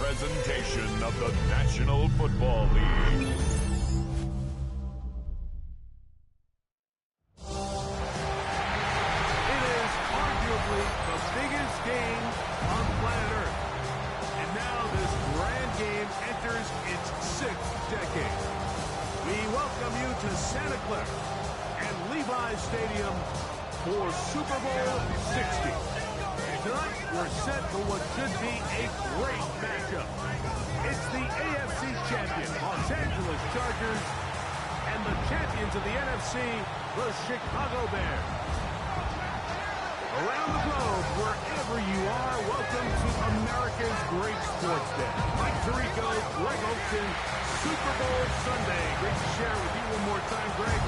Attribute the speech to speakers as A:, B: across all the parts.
A: presentation of the National Football League.
B: It is arguably the biggest game on planet Earth. And now this grand game enters its 6th decade. We welcome you to Santa Clara and Levi's Stadium for Super Bowl 60. Tonight, we're set for what should be a great matchup. It's the AFC champion, Los Angeles Chargers, and the champions of the NFC, the Chicago Bears. Around the globe, wherever you are, welcome to America's great sports day. Mike Tirico, Greg Olsen, Super Bowl Sunday. Great to share with you one more time, Greg.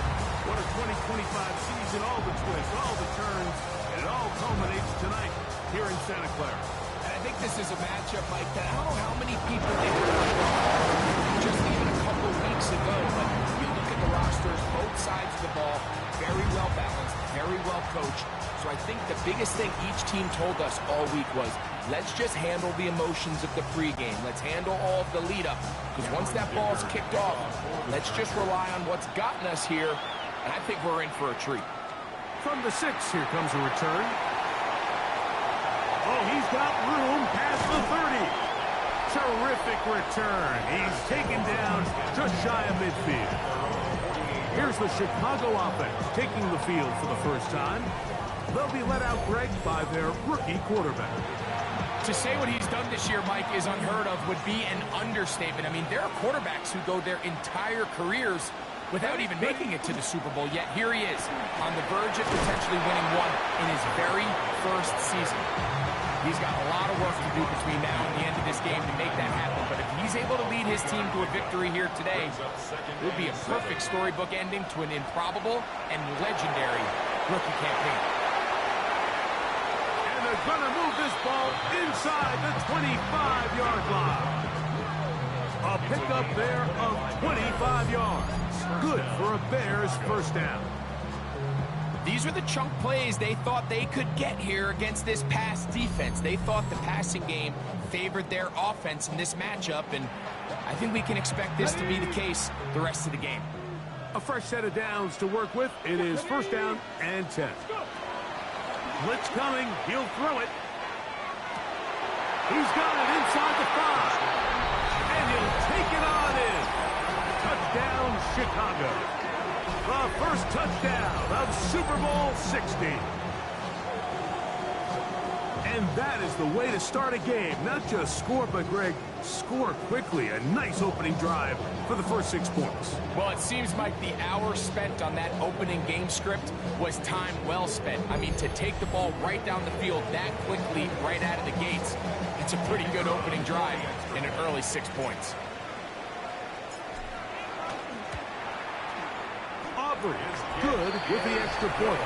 B: What a 2025 season, all the twists, all the turns, and it all culminates tonight here in Santa Clara.
C: And I think this is a matchup, Mike, that I don't know how many people they heard of just even a couple weeks ago, but you look at the rosters, both sides of the ball, very well balanced, very well coached. So I think the biggest thing each team told us all week was, let's just handle the emotions of the pregame. Let's handle all of the lead up. Because once that ball's kicked off, let's just rely on what's gotten us here. And I think we're in for a treat.
B: From the 6, here comes a return. Oh, he's got room past the 30. Terrific return. He's taken down just shy of midfield. Here's the Chicago offense taking the field for the first time. They'll be let out, Greg, by their rookie quarterback.
C: To say what he's done this year, Mike, is unheard of would be an understatement. I mean, there are quarterbacks who go their entire careers without even making it to the Super Bowl, yet here he is on the verge of potentially winning one in his very first season. He's got a lot of work to do between now and the end of this game to make that happen, but if he's able to lead his team to a victory here today, it would be a perfect storybook ending to an improbable and legendary rookie campaign.
B: And they're going to move this ball inside the 25-yard line. A pickup there of 25 yards. Good for a Bears first down.
C: These are the chunk plays they thought they could get here against this pass defense. They thought the passing game favored their offense in this matchup, and I think we can expect this to be the case the rest of the game.
B: A fresh set of downs to work with. It is first down and 10. Blitz coming. He'll throw it. He's got it inside the 5. And he'll take it on in. Touchdown, Chicago. The first touchdown of Super Bowl 60. And that is the way to start a game. Not just score, but, Greg, score quickly. A nice opening drive for the first 6 points.
C: Well, it seems like the hour spent on that opening game script was time well spent. I mean, to take the ball right down the field that quickly right out of the gates, it's a pretty good opening drive in an early 6 points.
B: Aubrey is good with the extra point.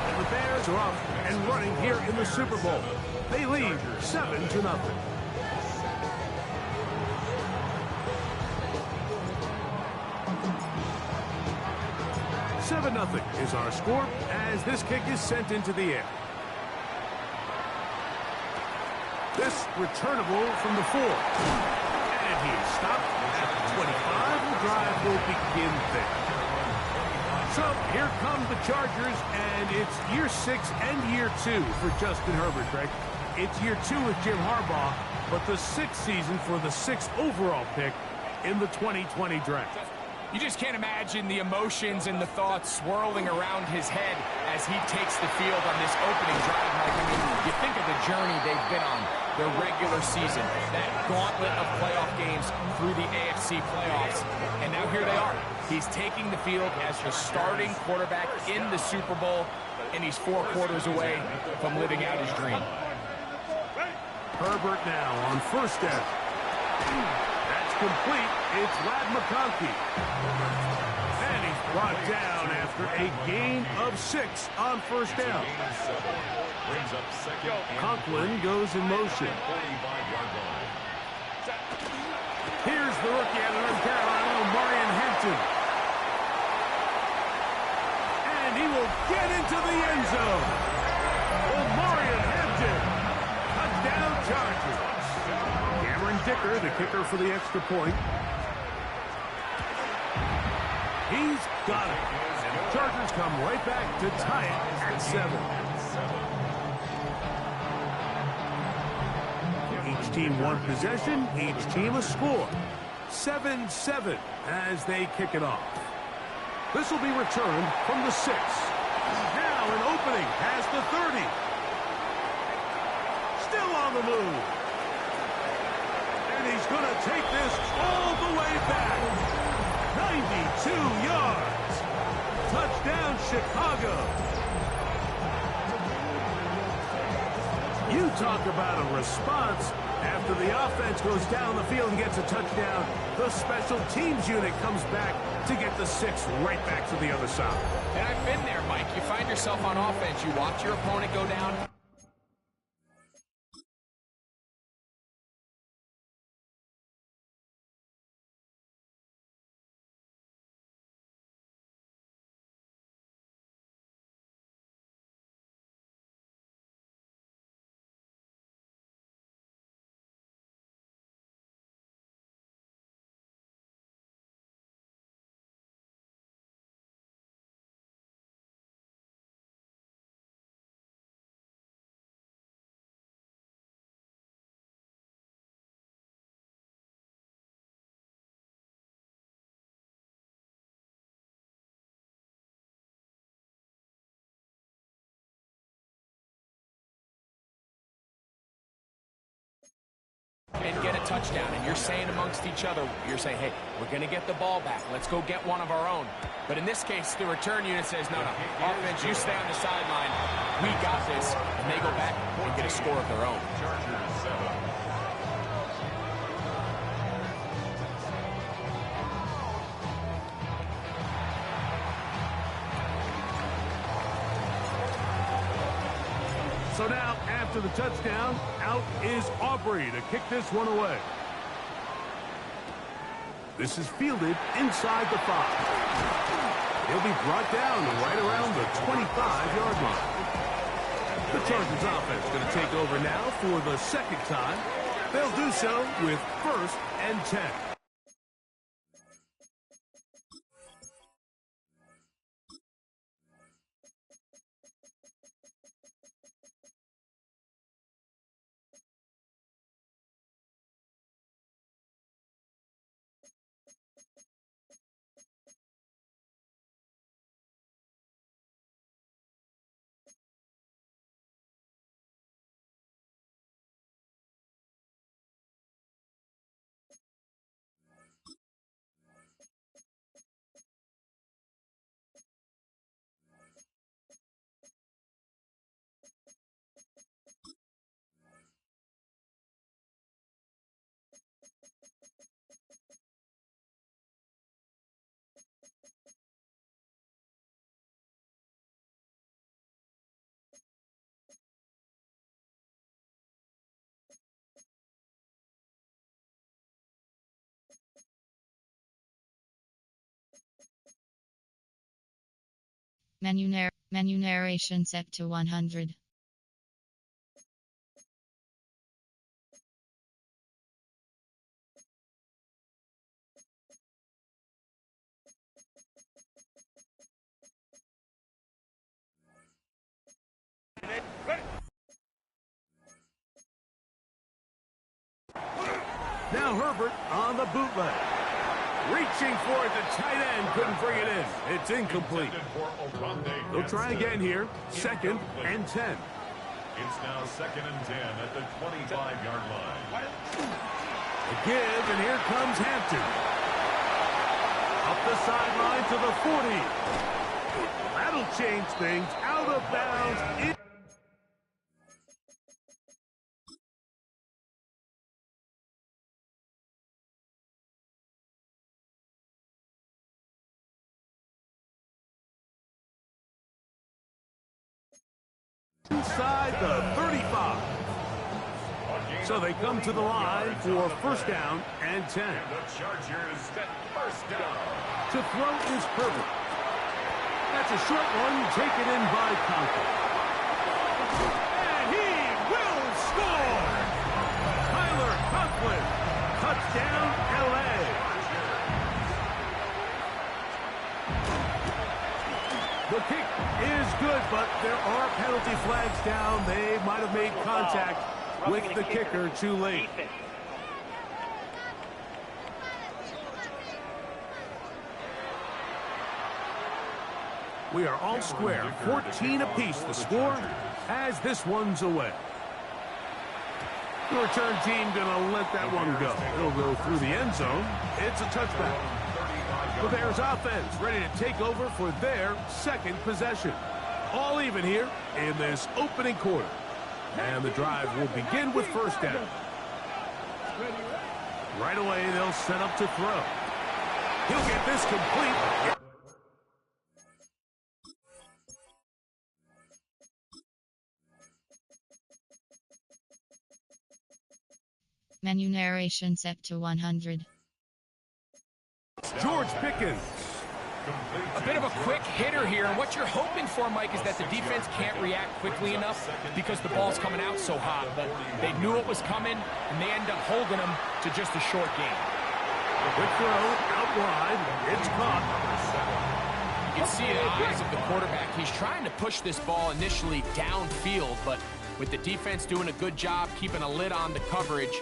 B: And the Bears are off and running here in the Super Bowl. They lead 7-0. Nothing is our score as this kick is sent into the air. This returnable from the 4. And he's stopped at the 25. The drive will begin there. So here come the Chargers, and it's year 6 and year 2 for Justin Herbert, Greg. It's year 2 with Jim Harbaugh, but the 6th season for the 6th overall pick in the 2020 draft.
C: You just can't imagine the emotions and the thoughts swirling around his head as he takes the field on this opening drive, Mike. I mean, you think of the journey they've been on, their regular season, that gauntlet of playoff games through the AFC playoffs, and now here they are. He's taking the field as the starting quarterback in the Super Bowl, and he's 4 quarters away from living out his dream.
B: Herbert now on first down. That's complete. It's Ladd McConkey. And he's brought down after a gain of 6 on first down. Conklin goes in motion. Here's the rookie out of North Carolina, Marion Hampton. And he will get into the end zone. Marion Hampton. Touchdown Chargers. Cameron Dicker, the kicker for the extra point. He's got it. And the Chargers come right back to tie it at 7. Each team one possession, each team a score. 7-7 as they kick it off. This will be returned from the 6. Now an opening past the 30. Still on the move. And he's going to take this all the way back. 92 yards. Touchdown, Chicago. You talk about a response. After the offense goes down the field and gets a touchdown, the special teams unit comes back to get the 6 right back to the other side.
C: And I've been there, Mike. You find yourself on offense. You watch your opponent go down. And get a touchdown, and you're saying amongst each other, you're saying, hey, we're going to get the ball back. Let's go get one of our own. But in this case, the return unit says, no, offense, you stay on the sideline. We got this. And they go back and get a score of their own.
A: Chargers 7.
B: So now, after the touchdown, out is Aubrey to kick this one away. This is fielded inside the 5. He'll be brought down right around the 25-yard line. The Chargers offense going to take over now for the second time. They'll do so with 1st and 10.
D: Menu narration set to 100.
B: Now Herbert on the bootleg. Reaching for it, the tight end couldn't bring it in. It's incomplete. They'll try again here. 2nd and 10.
A: It's now 2nd and 10 at the 25-yard line.
B: A give, and here comes Hampton. Up the sideline to the 40. That'll change things. Out of bounds. Inside the 35. So they come to the line for 1st down and 10.
A: The Chargers get 1st down.
B: To throw is Herbert. That's a short one taken in by Conklin. And he will score! Tyler Conklin Touchdown, LA. The kick is good, but there are penalty flags down. They might have made contact with the kicker too late. We are all square, 14 apiece the score as this one's away. The return team gonna let that one go. It'll go through the end zone. It's a touchback. The Bears offense ready to take over for their second possession. All even here in this opening quarter. And the drive will begin with first down. Right away, they'll set up to throw. He'll get this complete.
D: Menu narration set to 100.
B: George Pickens.
C: A bit of a quick hitter here, and what you're hoping for, Mike, is that the defense can't react quickly enough because the ball's coming out so hot. But they knew it was coming, and they end up holding them to just a short game.
B: Quick throw, out wide, it's caught.
C: You can see the eyes of the quarterback. He's trying to push this ball initially downfield, but with the defense doing a good job keeping a lid on the coverage,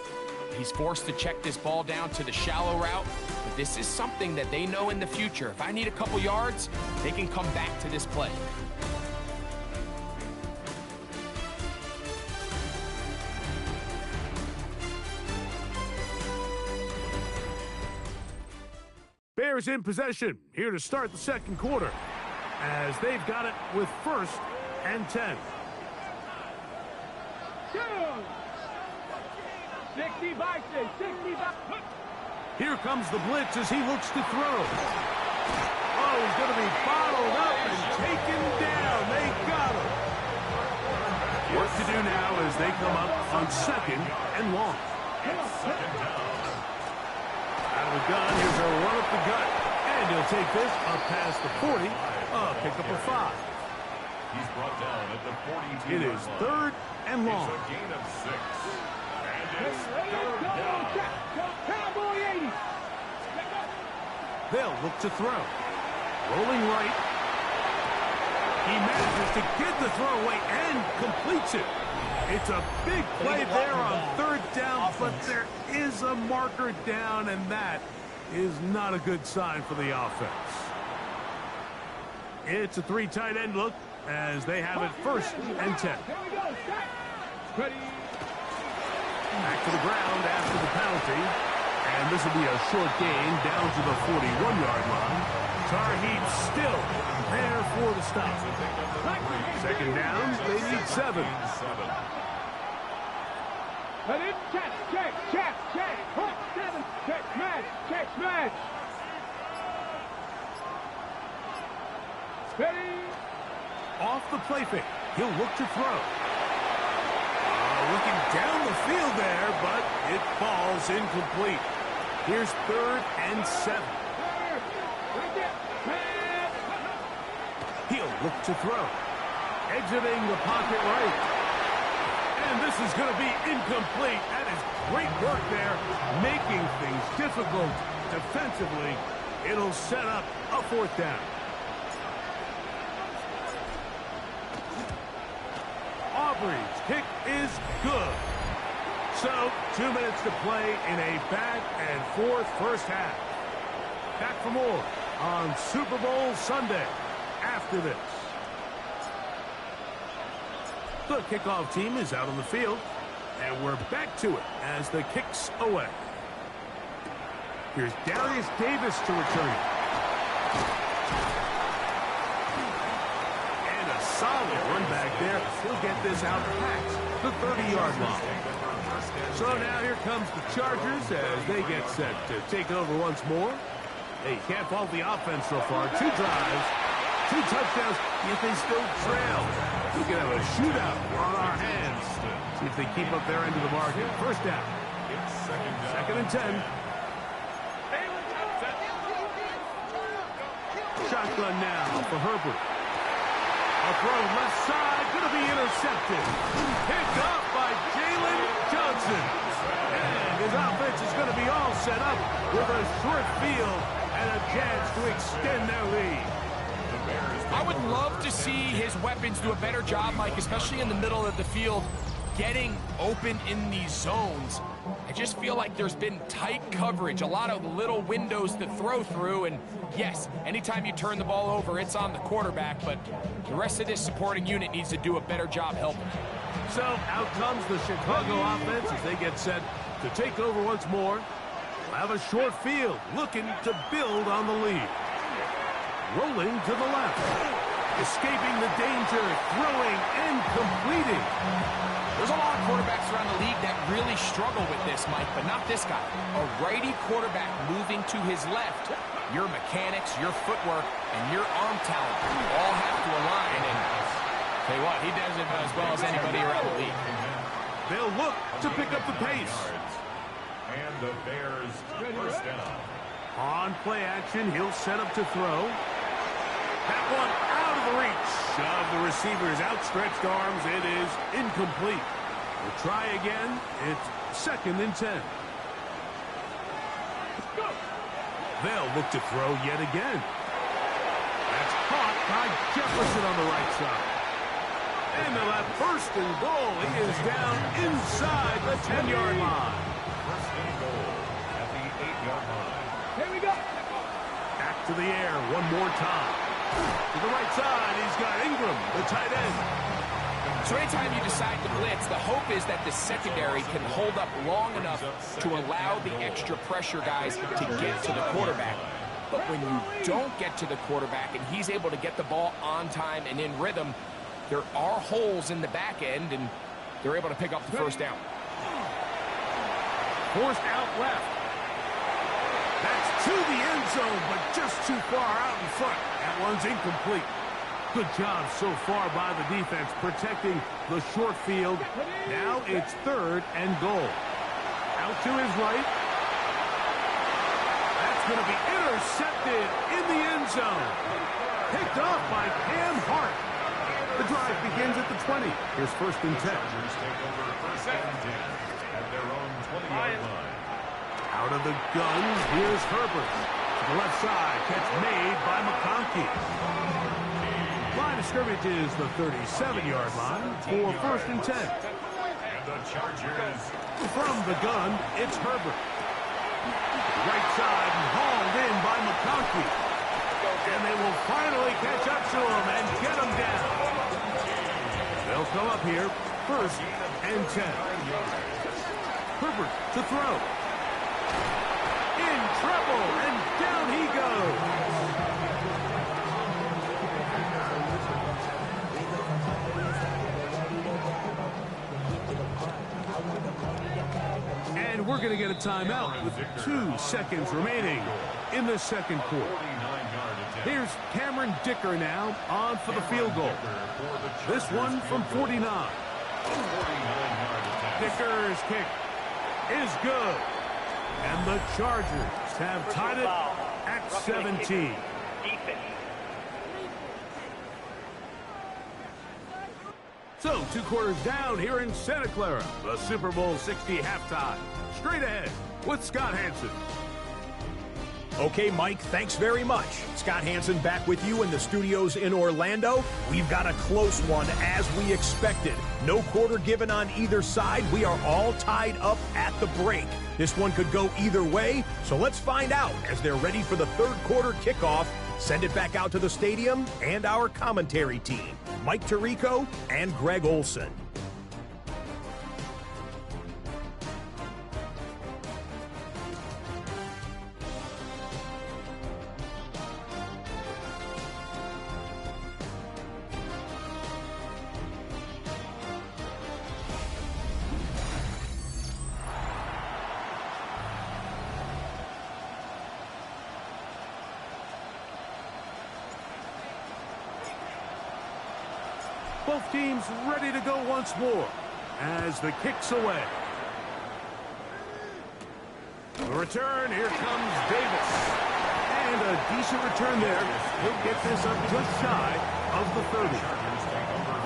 C: he's forced to check this ball down to the shallow route. But this is something that they know in the future. If I need a couple yards, they can come back to this play.
B: Bears in possession here to start the second quarter as they've got it with first and 10.
E: 65.
B: Here comes the blitz as he looks to throw. Oh, he's going to be bottled up and taken down. They got him. Work to do now as they come up on second and long. Out of the gun, here's a run up the gut. And he'll take this up past the 40. Pick up a 5.
A: He's brought down at the 42.
B: It is third and long.
A: It's a gain of 6. And it's third down.
E: Cowboy 80.
B: They'll look to throw. Rolling right. He manages to get the throw away and completes it. It's a big play there on third down, but there is a marker down, and that is not a good sign for the offense. It's a 3 tight end look as they have it first and 10. Back to the ground after the penalty. And this will be a short gain down to the 41-yard line. Tar Heels still there for the stop. Second down, they need 7.
E: Check, match. Ready.
B: Off the play fake. He'll look to throw. Looking down the field there, but it falls incomplete. Here's third and 7. He'll look to throw. Exiting the pocket right. And this is going to be incomplete. That is great work there, making things difficult defensively. It'll set up a 4th down. Aubrey's kick is good. So, 2 minutes to play in a back-and-forth first half. Back for more on Super Bowl Sunday after this. The kickoff team is out on the field, and we're back to it as the kick's away. Here's Darius Davis to return it. And a solid run back there. He'll get this out past the 30-yard line. So now here comes the Chargers as they get set to take over once more. They can't fault the offense so far. 2 drives, 2 touchdowns, yet they still trail. We can have a shootout on our hands. See if they keep up their end of the bargain. First down. Second and 10. Shotgun now for Herbert. A throw left side, going to be intercepted. Picked up by Jalen Johnson. And His offense is going to be all set up with a short field and a chance to extend their lead.
C: I would love to see his weapons do a better job, Mike, especially in the middle of the field, getting open in these zones. I just feel like there's been tight coverage, a lot of little windows to throw through, and yes, anytime you turn the ball over, it's on the quarterback, but the rest of this supporting unit needs to do a better job helping.
B: So out comes the Chicago offense as they get set to take over once more. We'll have a short field looking to build on the lead. Rolling to the left. Escaping the danger, throwing and completing.
C: There's a lot of quarterbacks around the league that really struggle with this, Mike, but not this guy. A righty quarterback moving to his left. Your mechanics, your footwork, and your arm talent all have to align. And tell you what, he does it as well as anybody around the league.
B: They'll look to pick up the pace.
A: And the Bears first down.
B: On play action, he'll set up to throw. That one out of the reach of the receiver's outstretched arms. It is incomplete. We'll try again. It's 2nd and 10. They'll look to throw yet again. That's caught by Jefferson on the right side. And they'll have 1st and goal. He is down inside the 10-yard line.
A: First and goal at the 8-yard line.
E: Here we go.
B: Back to the air one more time. To the right side, he's got Ingram, the tight end.
C: So anytime you decide to blitz, the hope is that the secondary can hold up long enough to allow the extra pressure guys to get to the quarterback. But when you don't get to the quarterback and he's able to get the ball on time and in rhythm, there are holes in the back end, and they're able to pick up the first down.
B: Forced out left. That's to the end zone, but just too far out in front. That one's incomplete. Good job so far by the defense protecting the short field. Now it's 3rd and goal. Out to his right. That's going to be intercepted in the end zone. Picked off by Cam Hart. The drive begins at the 20. Here's 1st and 10.
A: Chargers take over first and 10 at their own 20-yard line.
B: Out of the gun, here's Herbert. To the left side, catch made by McConkey. Line of scrimmage is the 37-yard line for 1st and 10.
A: And the Chargers.
B: From the gun, it's Herbert. Right side and hauled in by McConkey. And they will finally catch up to him and get him down. They'll come up here, 1st and 10. Herbert to throw. In trouble, and down he goes. And we're going to get a timeout with 2 seconds remaining in the 2nd quarter. Here's Cameron Dicker now on for the field goal. This one from 49. Dicker's kick is good. And the Chargers have tied it at 17. So, 2 quarters down here in Santa Clara. The Super Bowl 60 halftime. Straight ahead with Scott Hanson.
F: Okay, Mike, thanks very much. Scott Hanson back with you in the studios in Orlando. We've got a close one, as we expected. No quarter given on either side. We are all tied up at the break. This one could go either way, so let's find out as they're ready for the 3rd quarter kickoff. Send it back out to the stadium and our commentary team, Mike Tirico and Greg Olson.
B: Both teams ready to go once more as the kick's away. The return, here comes Davis. And a decent return there. He'll get this up just shy of the 30.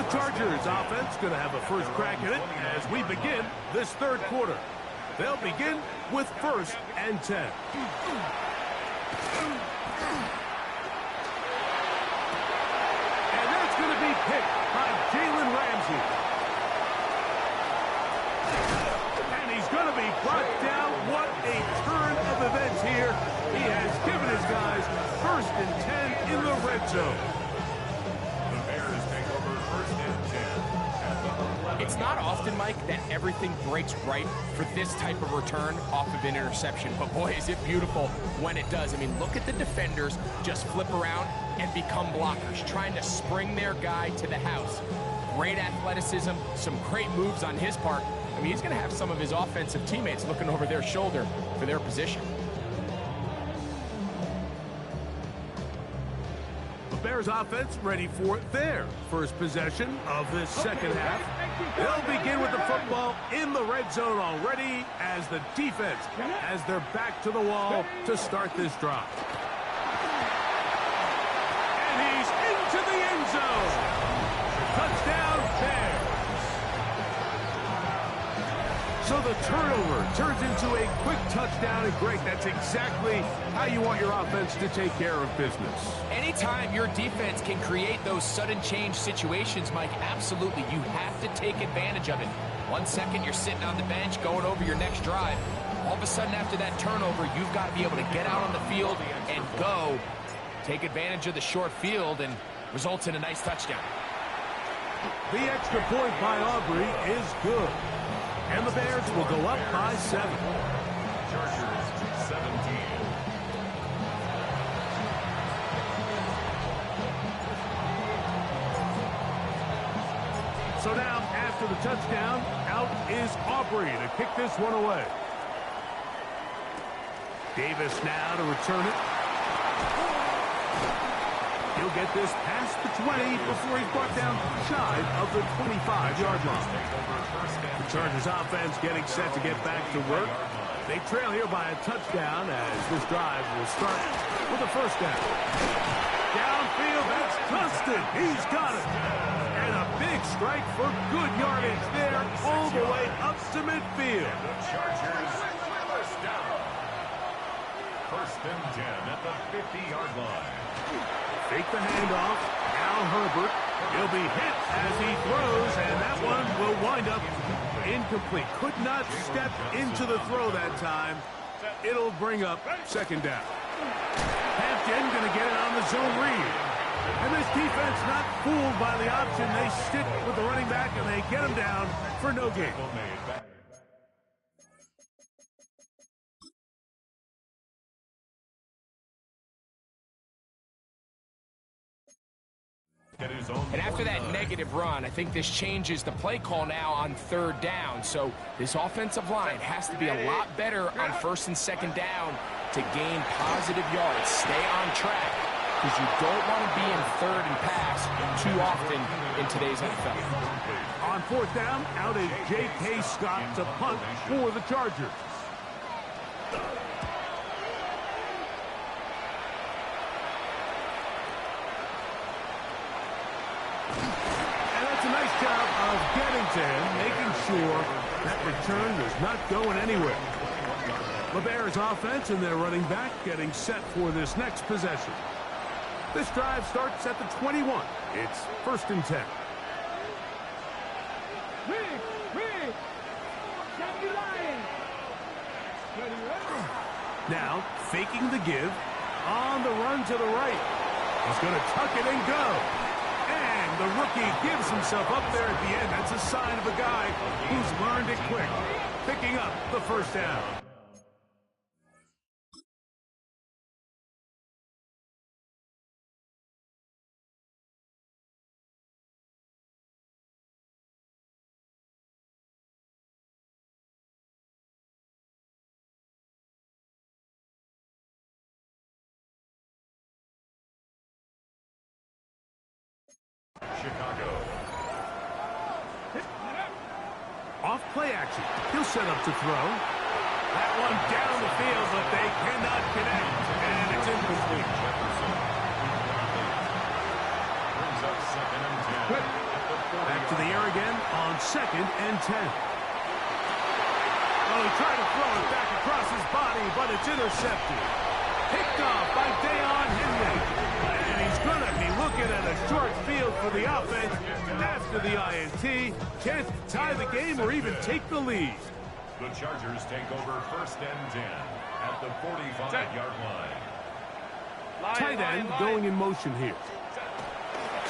B: The Chargers offense going to have a first crack at it as we begin this 3rd quarter. They'll begin with 1st and 10. And that's going to be picked by Jalen Ramsey. And he's going to be brought down. What a turn of events here. He has given his guys 1st and 10 in the red zone.
A: The Bears take over 1st and 10 at the 11.
C: It's not often, Mike, that everything breaks right for this type of return off of an interception. But boy, is it beautiful when it does. I mean, look at the defenders just flip around and become blockers, trying to spring their guy to the house. Great athleticism, some great moves on his part. I mean, he's going to have some of his offensive teammates looking over their shoulder for their position.
B: The Bears offense ready for their first possession of this second half. They'll begin with the football in the red zone already as the defense has their back to the wall to start this drive. And he's into the end zone. Touchdown, Bears. So the turnover turns into a quick touchdown, and Greg, that's exactly how you want your offense to take care of business.
C: Anytime your defense can create those sudden change situations, Mike, absolutely, you have to take advantage of it. 1 second, you're sitting on the bench going over your next drive. All of a sudden, after that turnover, you've got to be able to get out on the field and go. Take advantage of the short field and results in a nice touchdown.
B: The extra point by Aubrey is good. And the Bears will go up by 7.
A: Chargers 17.
B: So now, after the touchdown, out is Aubrey to kick this one away. Davis now to return it. He'll get this past the 20 before he's brought down shy of the 25-yard line. The Chargers offense getting set to get back to work. They trail here by a touchdown as this drive will start with a first down. Downfield, that's Dustin. He's got it. And a big strike for good yardage there all the way up to midfield.
A: The Chargers first down. 1st and 10 at the 50-yard line.
B: Fake the handoff. Al Herbert. He'll be hit as he throws, and that one will wind up incomplete. Could not step into the throw that time. It'll bring up 2nd down. Hampton going to get it on the zone read. And this defense not fooled by the option. They stick with the running back, and they get him down for no gain.
C: And after that negative run, I think this changes the play call now on 3rd down. So this offensive line has to be a lot better on 1st and 2nd down to gain positive yards. Stay on track because you don't want to be in 3rd and pass too often in today's NFL.
B: On 4th down, out is J.K. Scott to punt for the Chargers. Getting to him, making sure that return was not going anywhere. The Bears offense and their running back getting set for this next possession. This drive starts at the 21. It's 1st and 10. Now, faking the give, on the run to the right. He's going to tuck it and go. And the rookie gives himself up there at the end. That's a sign of a guy who's learned it quick, picking up the 1st down.
A: Chicago.
B: Off play action. He'll set up to throw. That one down the field, but they cannot connect. And it's incomplete.
A: Jefferson. Brings up 2nd and 10.
B: Back to the air again on 2nd and 10. A Oh, he tried to throw it back across his body, but it's intercepted. Picked off by Deion Henry. And he's going to be looking at a short field for the offense after the INT. Can't tie the game or even take the lead.
A: The Chargers take over 1st and 10 at the 45-yard line.
B: Tight end going in motion here.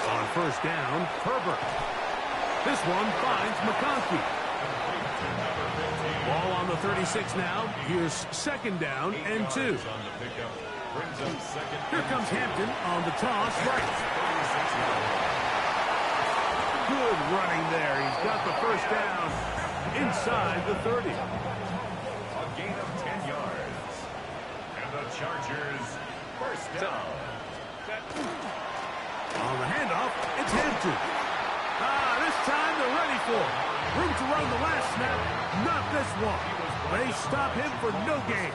B: On 1st down, Herbert. This one finds McConkey. Ball on the 36 now. Here's 2nd down and 2. Here comes Hampton on the toss right. Good running there. He's got the 1st down inside the 30.
A: A gain of 10 yards. And the Chargers 1st down.
B: On the handoff, it's Hampton. This time they're ready for it. Room to run the last snap, not this one. They stop him for no gain.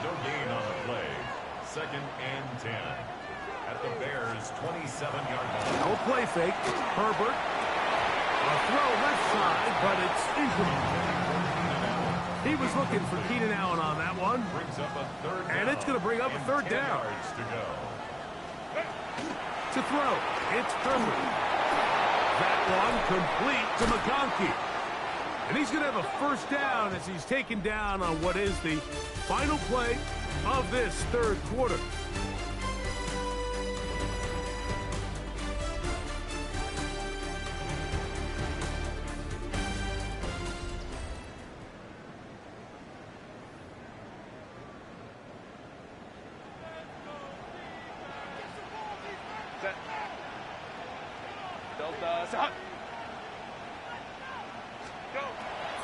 A: No gain on the play. 2nd and 10 at the Bears' 27-yard line.
B: No play fake. Herbert. A throw left side, but it's incomplete. He was looking for Keenan Allen on that one.
A: Brings up a 3rd down.
B: And it's going to bring up a 3rd down.
A: Yards to go.
B: To throw, it's Herbert. That one complete to McConkey. And he's going to have a 1st down as he's taken down on what is the final play of this 3rd quarter.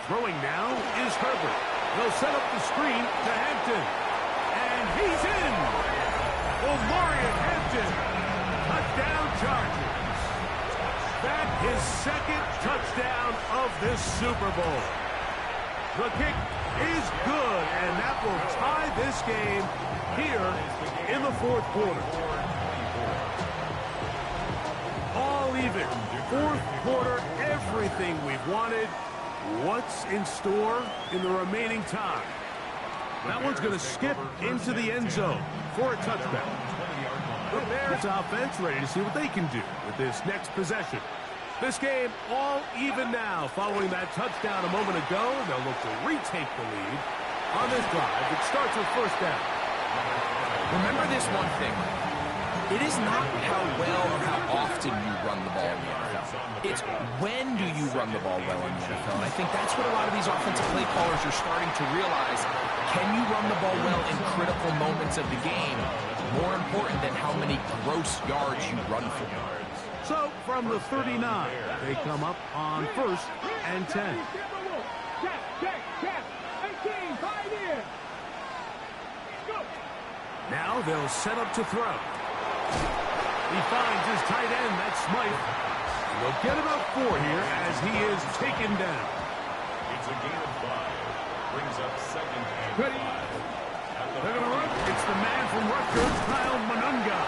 B: Throwing now is Herbert. They'll set up the screen to Hampton. And he's in. Omarion Hampton. Touchdown Chargers. That is 2nd touchdown of this Super Bowl. The kick is good, and that will tie this game here in the 4th quarter. All even. 4th quarter, everything we've wanted. What's in store in the remaining time? That one's going to skip into the end zone for a touchdown. The Bears offense ready to see what they can do with this next possession. This game all even now following that touchdown a moment ago. They'll look to retake the lead on this drive. It starts with 1st down.
C: Remember this one thing. It is not how well or how often you run the ball in the NFL. It's when do you run the ball well in the NFL. And I think that's what a lot of these offensive play callers are starting to realize. Can you run the ball well in critical moments of the game? More important than how many gross yards you run for.
B: So from the 39, they come up on 1st and 10. Now they'll set up to throw. He finds his tight end, that's Smythe. They'll get about 4 here as he is taken down.
A: It's a gain of 5. Brings up 2nd and 5.
B: They're going to run. It's the man from Rutgers, Kyle Monunga.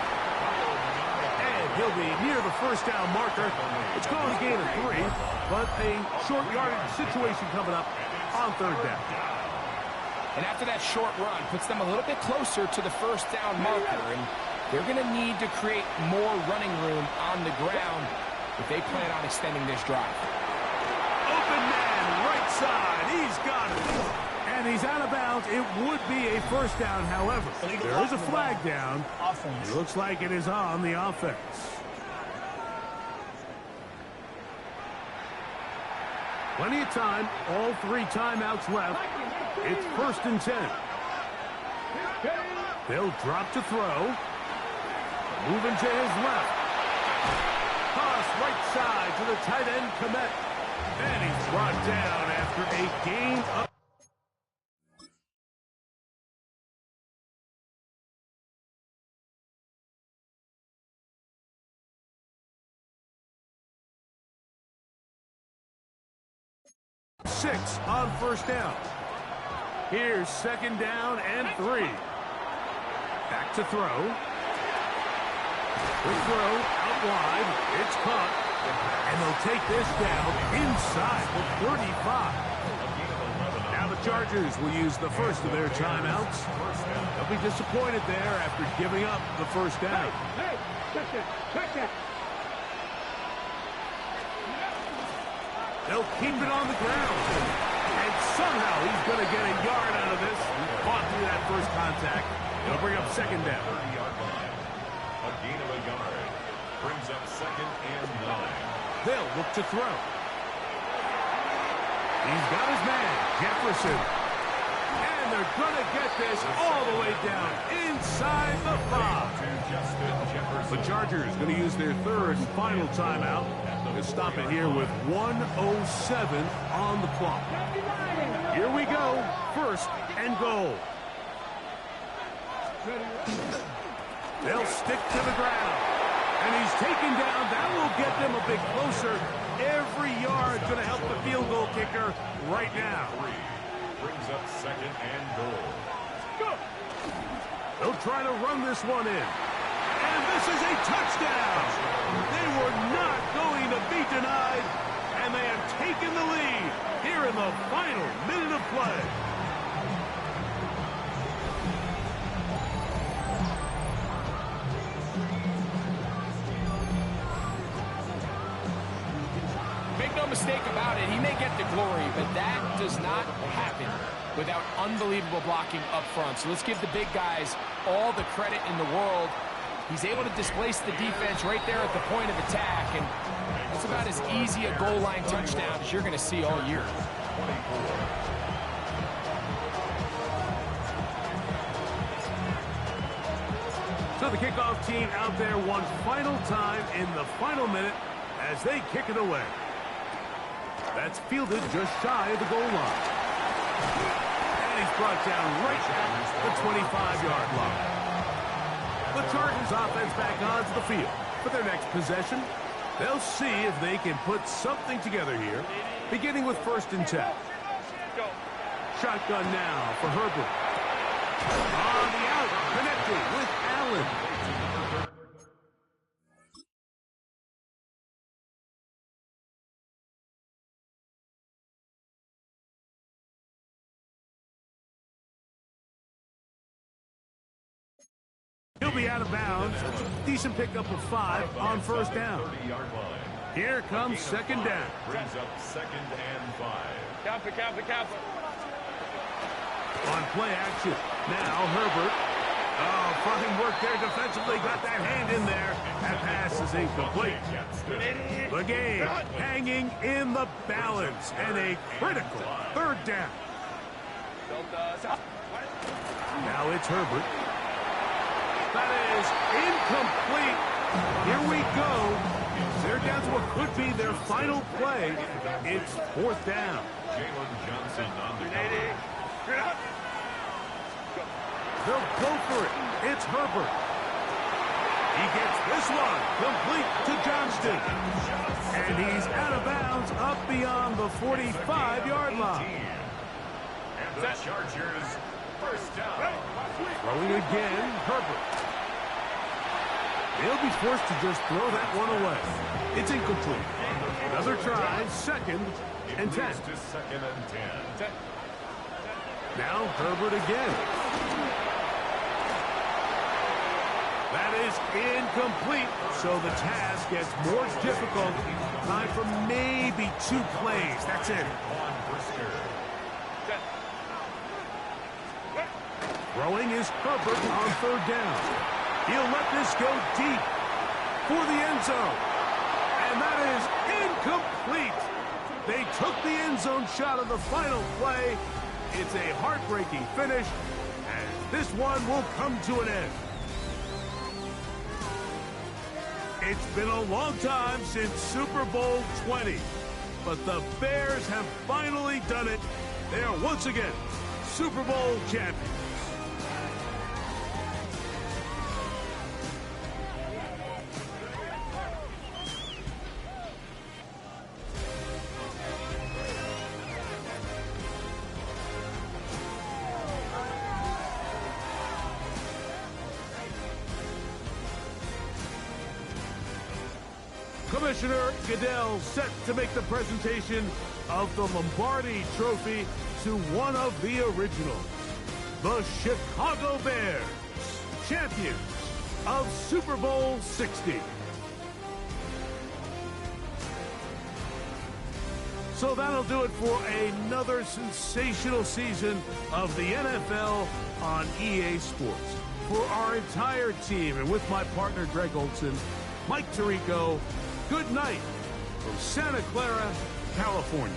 B: And he'll be near the 1st down marker. It's called a gain of 3, but a short yardage situation coming up on 3rd down.
C: And after that short run, puts them a little bit closer to the 1st down marker. And they're going to need to create more running room on the ground if they plan on extending this drive.
B: Open man, right side. He's got it. And he's out of bounds. It would be a 1st down, however. There is a flag down. It looks like it is on the offense. Plenty of time. All 3 timeouts left. It's 1st and 10. They'll drop to throw. Moving to his left. Toss right side to the tight end, Kmet. And he's brought down after a gain of... Six on 1st down. Here's 2nd down and 3. Back to throw. The throw out wide. It's caught. And they'll take this down inside the 35. Chargers will use the first of their timeouts. They'll be disappointed there after giving up the first down.
E: Hey, check that.
B: They'll keep it on the ground. And somehow he's going to get a yard out of this. He fought through that first contact. It'll bring up second down.
A: 30-yard line. A gain of a yard. Brings up second and 9.
B: They'll look to throw. He's got his man, Jefferson. And they're going to get this all the way down inside the 5. The Chargers going to use their third and final timeout to stop it here with 1:07 on the clock. Here we go. First and goal. They'll stick to the ground. And he's taken down. That will get them a bit closer. Every yard going to help the field goal kicker right now.
A: Brings up second and goal.
B: They'll try to run this one in. And this is a touchdown. They were not going to be denied. And they have taken the lead here in the final minute of play.
C: Make no mistake about it, he may get the glory, but that does not happen without unbelievable blocking up front. So let's give the big guys all the credit in the world. He's able to displace the defense right there at the point of attack, and that's about as easy a goal line touchdown as you're going to see all year.
A: 24.
B: So the kickoff team out there one final time in the final minute as they kick it away. That's fielded just shy of the goal line. And he's brought down right at the 25-yard line. The Chargers offense back onto the field for their next possession. They'll see if they can put something together here, beginning with 1st and 10. Shotgun now for Herbert. On the out, connected with Allen. He'll be out of bounds. Decent pickup of 5 on 1st down.
A: 30-yard line.
B: Here comes 2nd down.
A: Brings up second and 5.
E: Count.
B: On play action. Now Herbert. Oh, fine work there defensively. Got that hand in there. That pass is incomplete. The game hanging in the balance. And a critical 3rd down. Now it's Herbert. That is incomplete. Here we go. They're down to what could be their final play. It's 4th down.
A: Jalen Johnson on the cover.
B: They'll go for it. It's Herbert. He gets this one complete to Johnston. And he's out of bounds up beyond the 45-yard line.
A: And the Chargers, 1st down.
B: Throwing again, Herbert. They'll be forced to just throw that one away. It's incomplete. Another try, 2nd and 10.
A: To 2nd and 10.
B: Now Herbert again. That is incomplete. So the task gets more difficult. Time for maybe 2 plays. That's it. Throwing is Herbert on 3rd down. He'll let this go deep for the end zone. And that is incomplete. They took the end zone shot of the final play. It's a heartbreaking finish, and this one will come to an end. It's been a long time since Super Bowl 20, but the Bears have finally done it. They are once again Super Bowl champions. Commissioner Goodell set to make the presentation of the Lombardi Trophy. to one of the originals, the Chicago Bears, champions of Super Bowl 60. So that'll do it for another sensational season of the NFL on EA Sports. For our entire team and with my partner Greg Olson, Mike Tirico, good night from Santa Clara, California.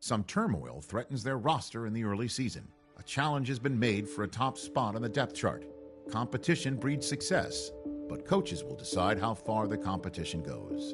G: Some turmoil threatens their roster in the early season. A challenge has been made for a top spot on the depth chart. Competition breeds success, but coaches will decide how far the competition goes.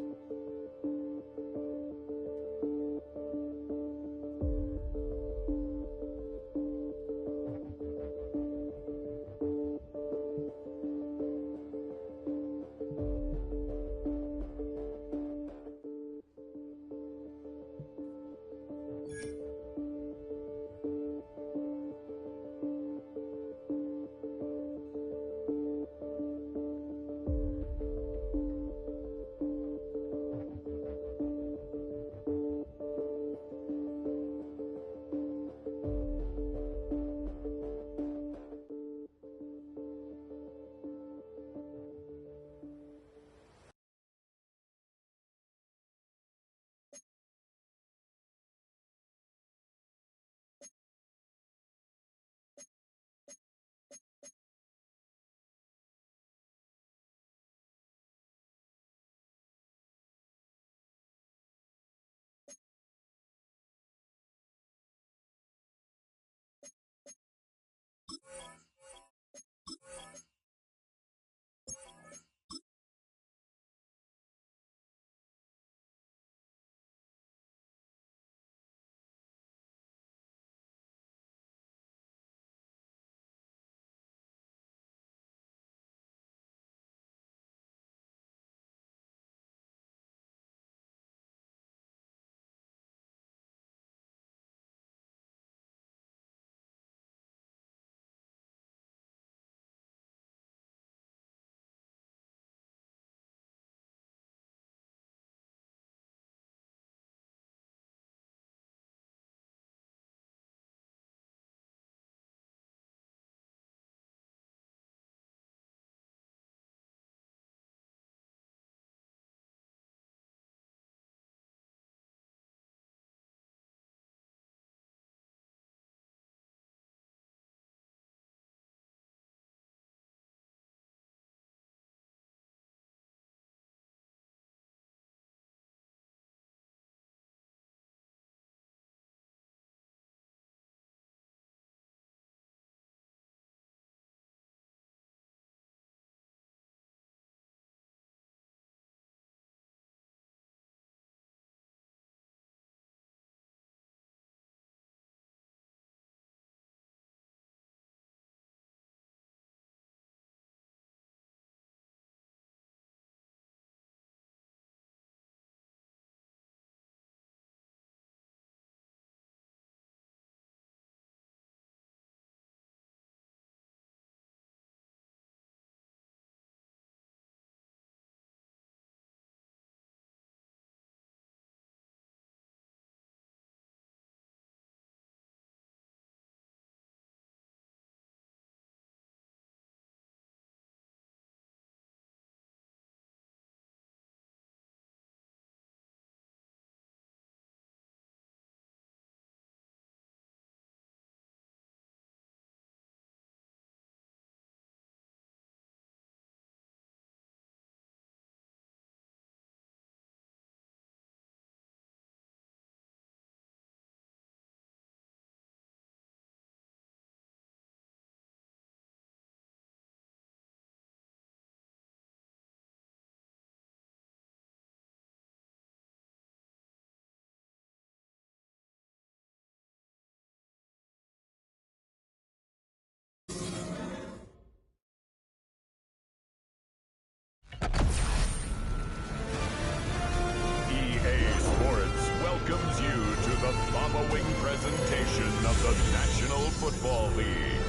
A: presentation of the National Football League.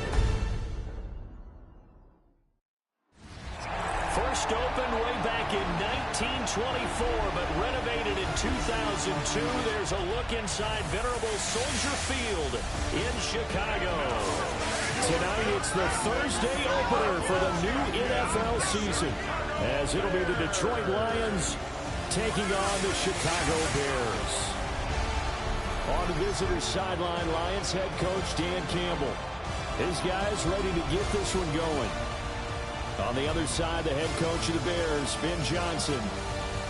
H: First opened way back in 1924, but renovated in 2002. There's a look inside venerable Soldier Field in Chicago. Tonight, it's the Thursday opener for the new NFL season, as it'll be the Detroit Lions taking on the Chicago Bears. On the visitor's sideline, Lions head coach Dan Campbell. His guys ready to get this one going. On the other side, the head coach of the Bears, Ben Johnson.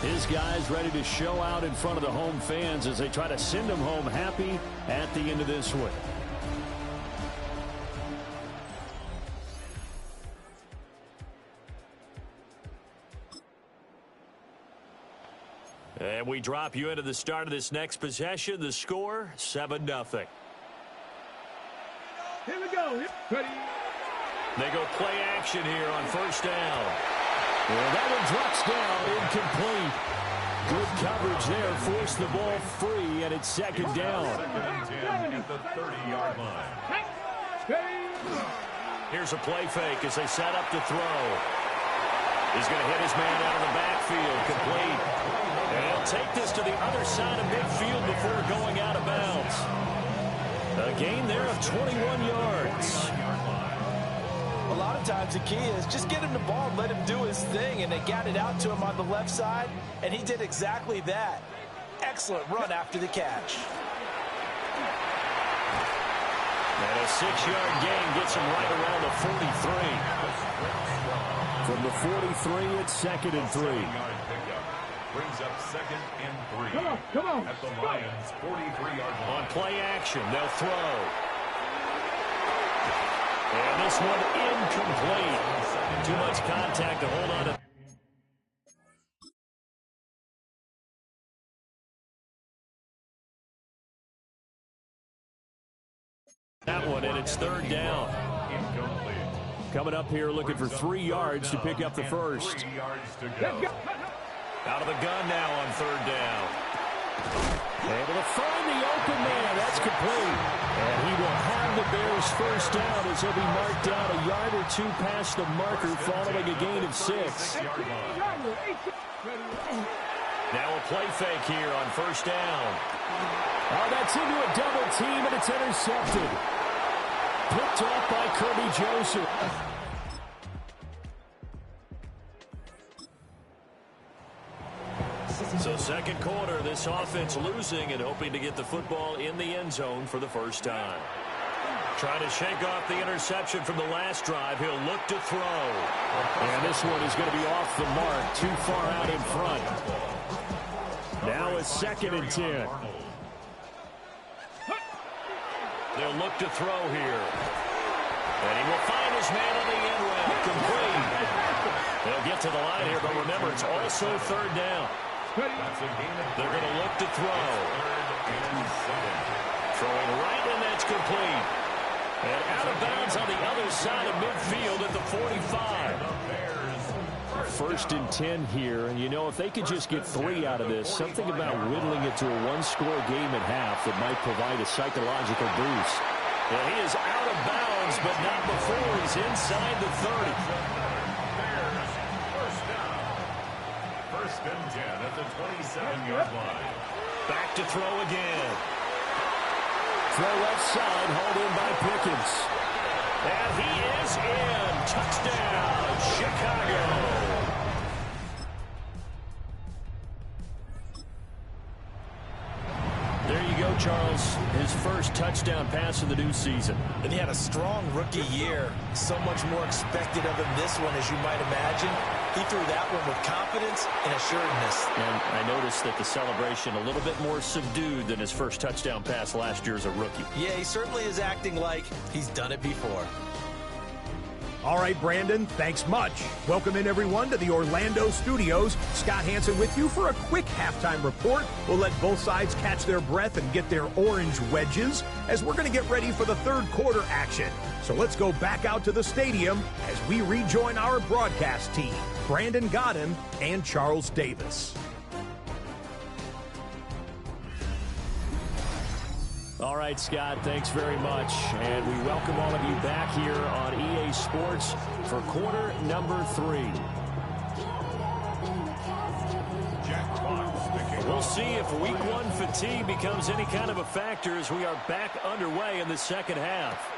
H: His guys ready to show out in front of the home fans as they try to send them home happy at the end of this one. And we drop you into the start of this next possession. The score, 7-0.
E: Here we go. Ready.
H: They go play action here on first down. Well, that one drops down, incomplete. Good coverage there, forced the ball free, and it's second down.
A: Second and 10 at the 30-yard line.
H: Here's a play fake as they set up to throw. He's going to hit his man out of the backfield, complete. And he'll take this to the other side of midfield before going out of bounds. A gain there of 21 yards.
I: A lot of times the key is just get him the ball and let him do his thing, and they got it out to him on the left side, and he did exactly that. Excellent run after the catch.
H: And a 6-yard gain gets him right around the 43. From the 43, it's second and 3.
A: Brings up second and 3.
E: Come on.
A: At the Lions' 43-yard line.
H: On play action, they'll throw. And this one incomplete. Too much contact to hold on to. That one, and it's third down.
A: Incomplete.
H: Coming up here looking for 3 yards to pick up the first.
A: 3 yards to go.
H: Out of the gun now on third down. Able to find the open man. That's complete. And he will have the Bears first down as he'll be marked down a yard or two past the marker following a gain of 6. Now a play fake here on first down. Oh, that's into a double team, and it's intercepted. Picked off by Kirby Joseph. So second quarter, this offense losing and hoping to get the football in the end zone for the first time. Trying to shake off the interception from the last drive. He'll look to throw. And this one is going to be off the mark, too far out in front. Now it's second and 10. They'll look to throw here. And he will find his man on the end route. Complete. They'll get to the line here, but remember, it's also third down. They're going to look to throw. Throwing right, and that's complete. And out of bounds on the other side of midfield at the 45. First and 10 here, and you know, if they could just get 3 out of this, something about whittling it to a one-score game at half that might provide a psychological boost. Well, he is out of bounds, but not before he's inside the 30.
A: First and 10 at the 27-yard line.
H: Back to throw again. Throw left side, hauled in by Pickens. And he is in. Touchdown, Chicago. There you go, Charles. His first touchdown pass of the new season.
I: And he had a strong rookie year. So much more expected of him this one, as you might imagine. He threw that one with confidence and assuredness.
H: And I noticed that the celebration a little bit more subdued than his first touchdown pass last year as a rookie.
I: Yeah, he certainly is acting like he's done it before.
F: All right, Brandon, thanks much. Welcome in, everyone, to the Orlando studios. Scott Hanson with you for a quick halftime report. We'll let both sides catch their breath and get their orange wedges as we're going to get ready for the third quarter action. So let's go back out to the stadium as we rejoin our broadcast team, Brandon Godden and Charles Davis.
H: All right, Scott, thanks very much. And we welcome all of you back here on EA Sports for quarter number 3. We'll see if week 1 fatigue becomes any kind of a factor as we are back underway in the second half.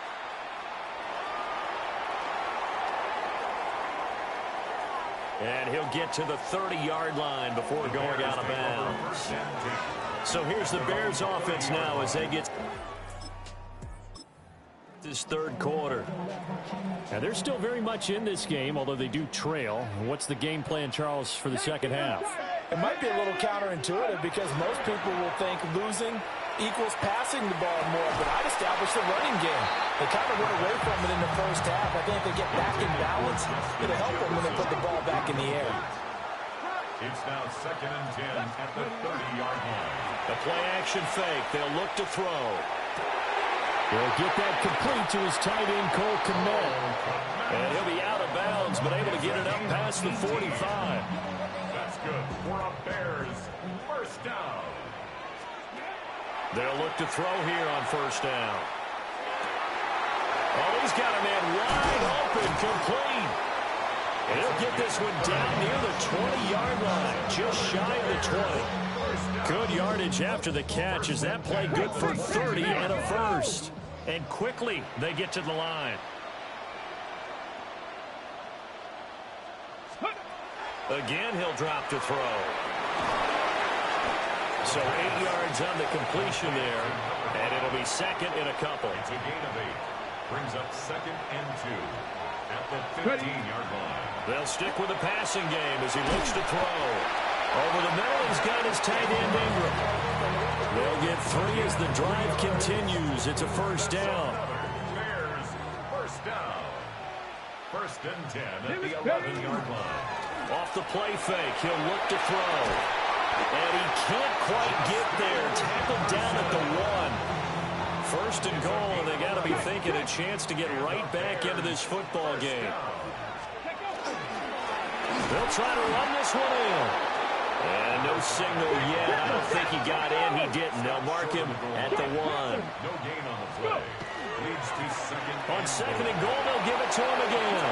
H: And he'll get to the 30-yard line before going out of bounds. So here's the Bears offense now as they get this third quarter. Now they're still very much in this game, although they do trail. What's the game plan, Charles, for the second half?
I: It might be a little counterintuitive because most people will think losing equals passing the ball more, but I'd establish the running game. They kind of went away from it in the first half. I think they get back in balance. It'll help them when they put the ball back in the air.
A: It's now 2nd and 10 at the 30-yard line.
H: The play-action fake. They'll look to throw. They'll get that complete to his tight end, Cole Kmet. And he'll be out of bounds, but able to get it up past the 45.
A: That's good for a Bears first down.
H: They'll look to throw here on first down. Oh, he's got a man wide open, complete. And he'll get this one down near the 20-yard line, just shy of the 20. Good yardage after the catch. Is that play good for 30 and a first? And quickly they get to the line. Again, he'll drop to throw. So 8 yards on the completion there, and it'll be second and a couple.
A: It's a gain of 8. Brings up 2nd and 2 at the 15-yard line.
H: They'll stick with the passing game as he looks to throw. Over the middle, he's got his tight end Ingram. They'll get 3 as the drive continues. It's a first down.
A: Bears first down. 1st and 10 at the 11-yard line.
H: Off the play fake, he'll look to throw. And he can't quite get there. Tackled down at the 1. 1st and goal, and they got to be thinking a chance to get right back into this football game. They'll try to run this one in. And no signal yet. I don't think he got in. He didn't. They'll mark him at the 1.
A: No gain on the play. Leads to 2nd.
H: On 2nd and goal, they'll give it to him again.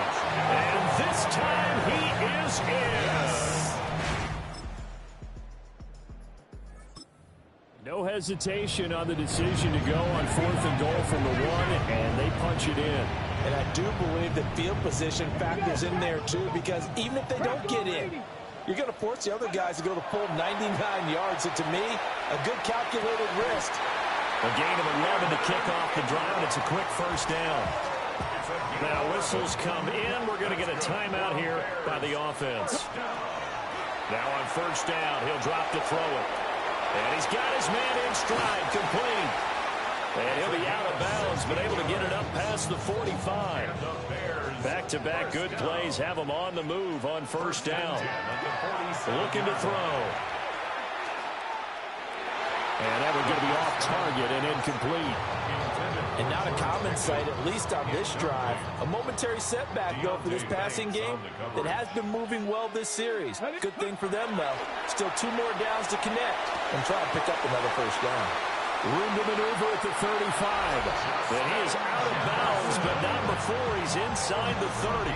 H: And this time he is in. No hesitation on the decision to go on 4th and goal from the 1, and they punch it in.
I: And I do believe that field position factors in there too, because even if they don't get in, you're going to force the other guys to go to full 99 yards. So to me, a good calculated risk.
H: A gain of 11 to kick off the drive, and it's a quick first down. Now whistles come in. We're going to get a timeout here by the offense. Now on first down, he'll drop to throw it. And he's got his man in stride, complete. And he'll be out of bounds, but able to get it up past the 45. Back-to-back good plays have him on the move on first down. Looking to throw. And that one going to be off target and incomplete.
I: And not a common sight, at least on this drive. A momentary setback, though, for this passing game that has been moving well this series. Good thing for them, though. Still 2 more downs to connect and try to pick up another first down.
H: Room to maneuver at the 35. And he is out of bounds, but not before he's inside the 30.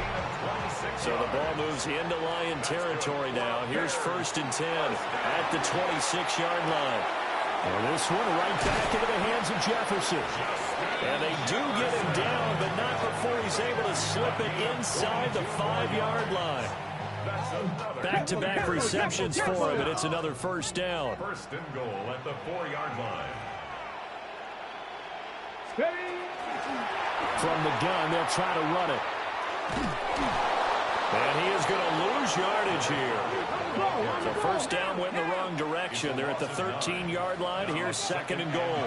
H: So the ball moves into Lion territory now. Here's 1st and 10 at the 26-yard line. And this one right back into the hands of Jefferson. And they do get him down, but not before he's able to slip it inside the 5-yard line. Back-to-back receptions for him, and it's another first down.
A: 1st and goal at the 4-yard line.
H: From the gun, they'll try to run it. And he is going to lose yardage here. So first down went in the wrong direction. They're at the 13-yard line. Here's 2nd and goal.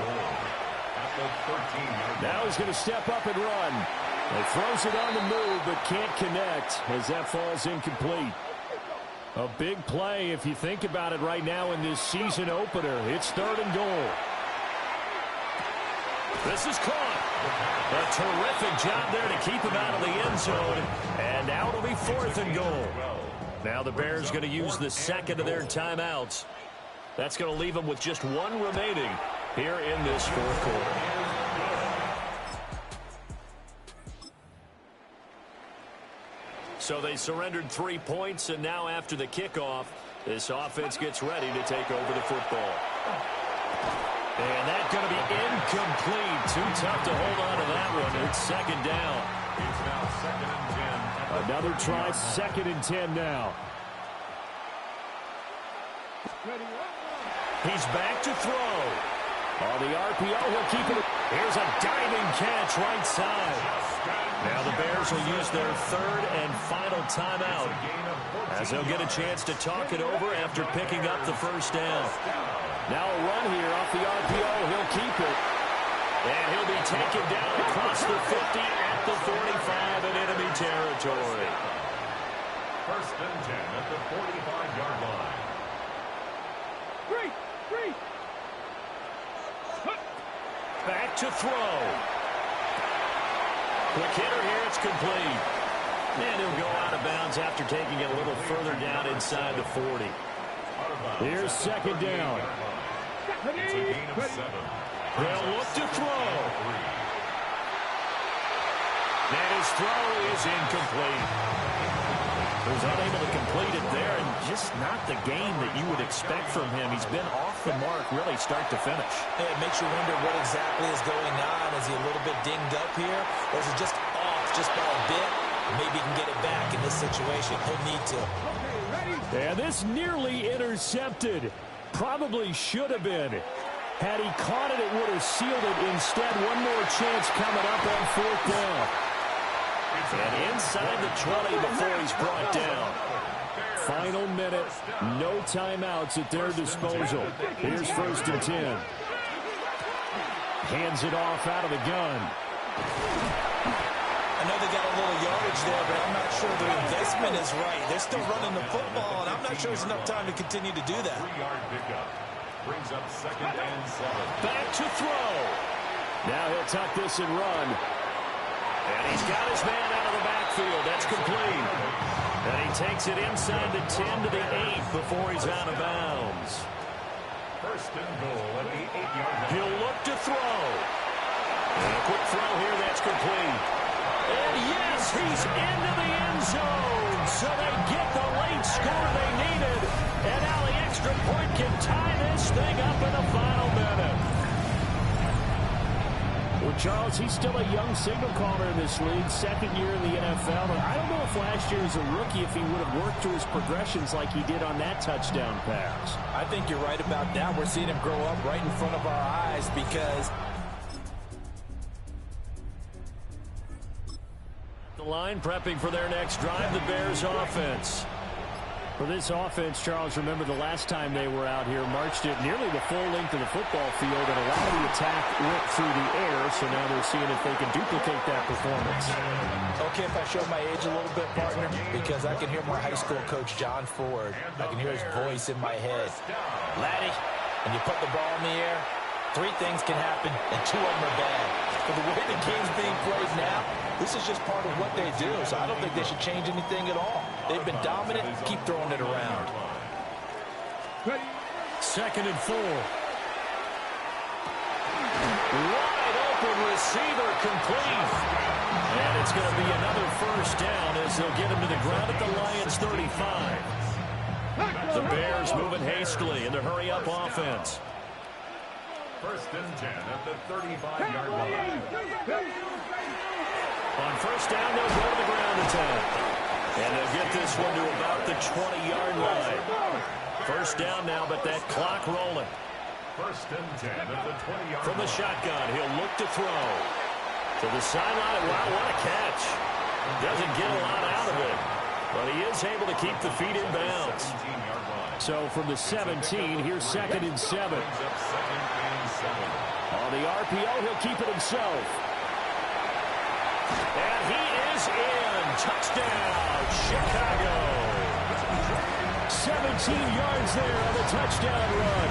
H: Now he's going to step up and run. He throws it on the move, but can't connect as that falls incomplete. A big play if you think about it right now in this season opener. It's 3rd and goal. This is caught. A terrific job there to keep him out of the end zone. And now it'll be 4th and goal. Now the Bears going to use the 2nd of their timeouts. That's going to leave them with just 1 remaining here in this 4th quarter. So they surrendered 3 points, and now after the kickoff, this offense gets ready to take over the football. And that's going to be incomplete. Too tough to hold on to that one. It's 2nd down.
A: It's now 2nd and 10.
H: Another try, 2nd and 10 now. He's back to throw. On the RPO, he'll keep it. Here's a diving catch right side. Now the Bears will use their third and final timeout as they'll get a chance to talk it over after picking up the first down. Now a run here off the RPO. He'll keep it. And he'll be taken down across the 50 at the 45 in enemy territory.
A: First and 10 at the 45-yard line.
E: Three.
H: Back to throw. Quick hitter here. It's complete. And he'll go out of bounds after taking it a little further down inside the 40. Here's second down.
A: It's a gain of 7.
H: They'll look to throw. And his throw is incomplete. He was unable to complete it there, and just not the game that you would expect from him. He's been off the mark really start to finish.
I: Yeah, it makes you wonder what exactly is going on. Is he a little bit dinged up here, or is it just off just by a bit? Maybe he can get it back in this situation. He'll need to.
H: And this nearly intercepted. Probably should have been. Had he caught it, it would have sealed it. Instead, one more chance coming up on fourth down. And inside the 20 before he's brought down. Final minute, no timeouts at their disposal. Here's first and 10. Hands it off out of the gun.
I: I know they got a little yardage there, but I'm not sure the investment is right. They're still running the football, and I'm not sure there's enough time to continue to do that.
A: 3-yard pickup. Brings up second and 7.
H: Back to throw. Now he'll tuck this and run. And he's got his man out of the backfield. That's complete. And he takes it inside the 10 to the 8 before he's out of bounds.
A: First and goal at the 8-yard line.
H: He'll look to throw. And a quick throw here. That's complete. And yes, he's into the end zone. So they get the late score they needed. And now the extra point can tie this thing up in the final minute. Well, Charles, he's still a young signal caller in this league, second year in the NFL. And I don't know if last year as a rookie, if he would have worked through his progressions like he did on that touchdown pass.
I: I think you're right about that. We're seeing him grow up right in front of our eyes because
H: the line prepping for their next drive, the Bears offense. For this offense, Charles, remember the last time they were out here, marched it nearly the full length of the football field, and a lot of the attack went through the air, so now they're seeing if they can duplicate that performance.
I: Okay, if I show my age a little bit, partner, because I can hear my high school coach, John Ford. I can hear his voice in my head. Laddie, when you put the ball in the air, 3 things can happen, and 2 of them are bad. But the way the game's being played now, this is just part of what they do, so I don't think they should change anything at all. They've been dominant. Keep throwing it around.
H: Second and 4. Wide open receiver complete. And it's going to be another first down as they'll get him to the ground at the Lions 35. The Bears moving hastily in the hurry-up offense.
A: First and 10 at the 35-yard line.
H: On first down, they'll go to the ground attack. And they'll get this one to about the 20-yard line. First down now, but that clock rolling.
A: First and 10 at the 20-yard line.
H: From the shotgun, he'll look to throw. To the sideline, wow, what a catch. Doesn't get a lot out of it, but he is able to keep the feet in bounds. So from the 17, here's second and 7. On the RPO, he'll keep it himself. And he is in. Touchdown, Chicago. 17 yards there on the touchdown run.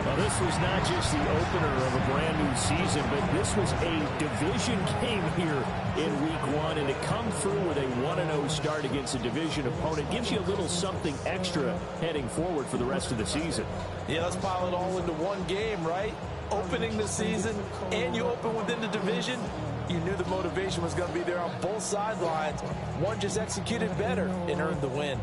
H: Well, this was not just the opener of a brand new season, but this was a division game here in week 1. And to come through with a 1-0 start against a division opponent gives you a little something extra heading forward for the rest of the season.
I: Yeah, let's pile it all into one game, right? Opening the season, and you open within the division. You knew the motivation was going to be there on both sidelines. One just executed better and earned the win.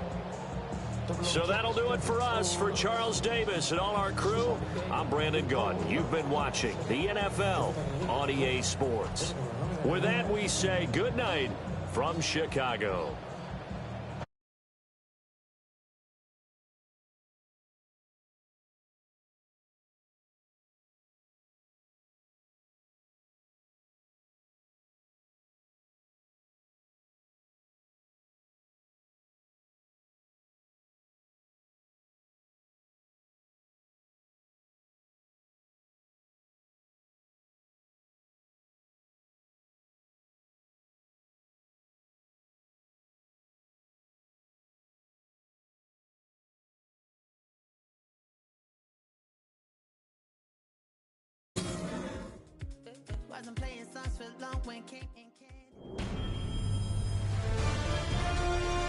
H: So that'll do it for us. For Charles Davis and all our crew, I'm Brandon Gaudin. You've been watching the NFL on EA Sports. With that, we say good night from Chicago.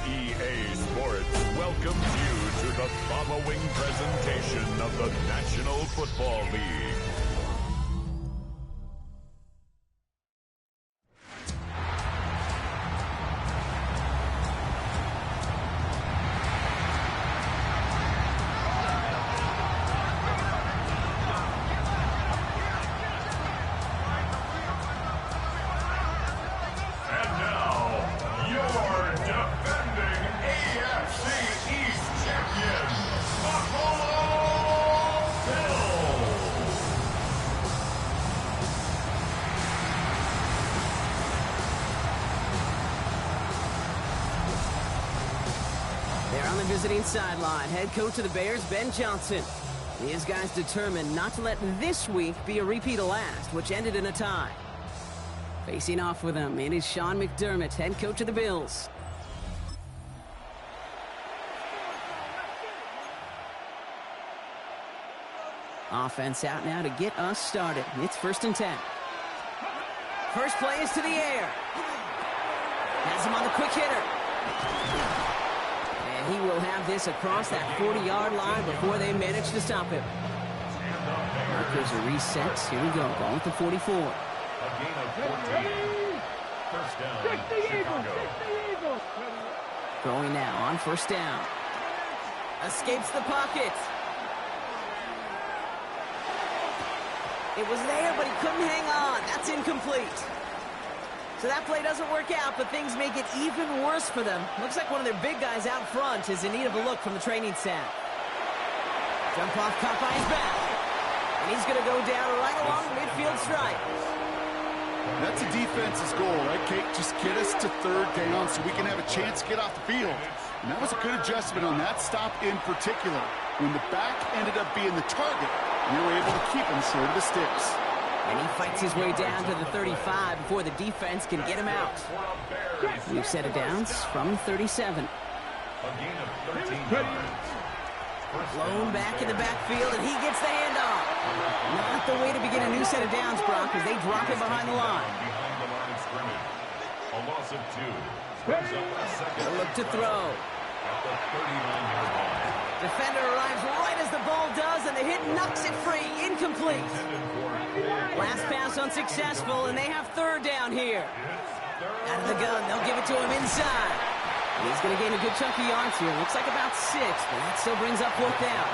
A: EA Sports welcomes you to the following presentation of the National Football League.
J: Visiting sideline, head coach of the Bears, Ben Johnson. His guys determined not to let this week be a repeat of last, which ended in a tie. Facing off with him, it is Sean McDermott, head coach of the Bills. Offense out now to get us started. It's 1st and 10. First play is to the air. Has him on the quick hitter. He will have this across that 40-yard line before they manage to stop him. Markers are reset. Here we go. Ball at the 44.
A: A gain of 14. First down, Chicago.
J: Throwing now on 1st down. Escapes the pocket. It was there, but he couldn't hang on. That's incomplete. So that play doesn't work out, but things make it even worse for them. Looks like one of their big guys out front is in need of a look from the training staff. Jump off caught by his back. And he's going to go down right along the midfield stripe.
K: That's a defense's goal, right, Kate? Just get us to 3rd down so we can have a chance to get off the field. And that was a good adjustment on that stop in particular. When the back ended up being the target, we were able to keep him short of the sticks.
J: And he fights his way down to the 35 before the defense can get him out. New set of downs from 37. Blown back in the backfield, and he gets the handoff. Not the way to begin a new set of downs, Brock, as they drop it behind the line.
A: A loss of 2.
J: A look to throw.
A: At the 39-yard line.
J: Defender arrives right as the ball does, and the hit knocks it free. Incomplete. Last pass unsuccessful, and they have 3rd down here. Out of the gun, they'll give it to him inside. And he's going to gain a good chunk of yards here. Looks like about 6, but that still brings up 4th down.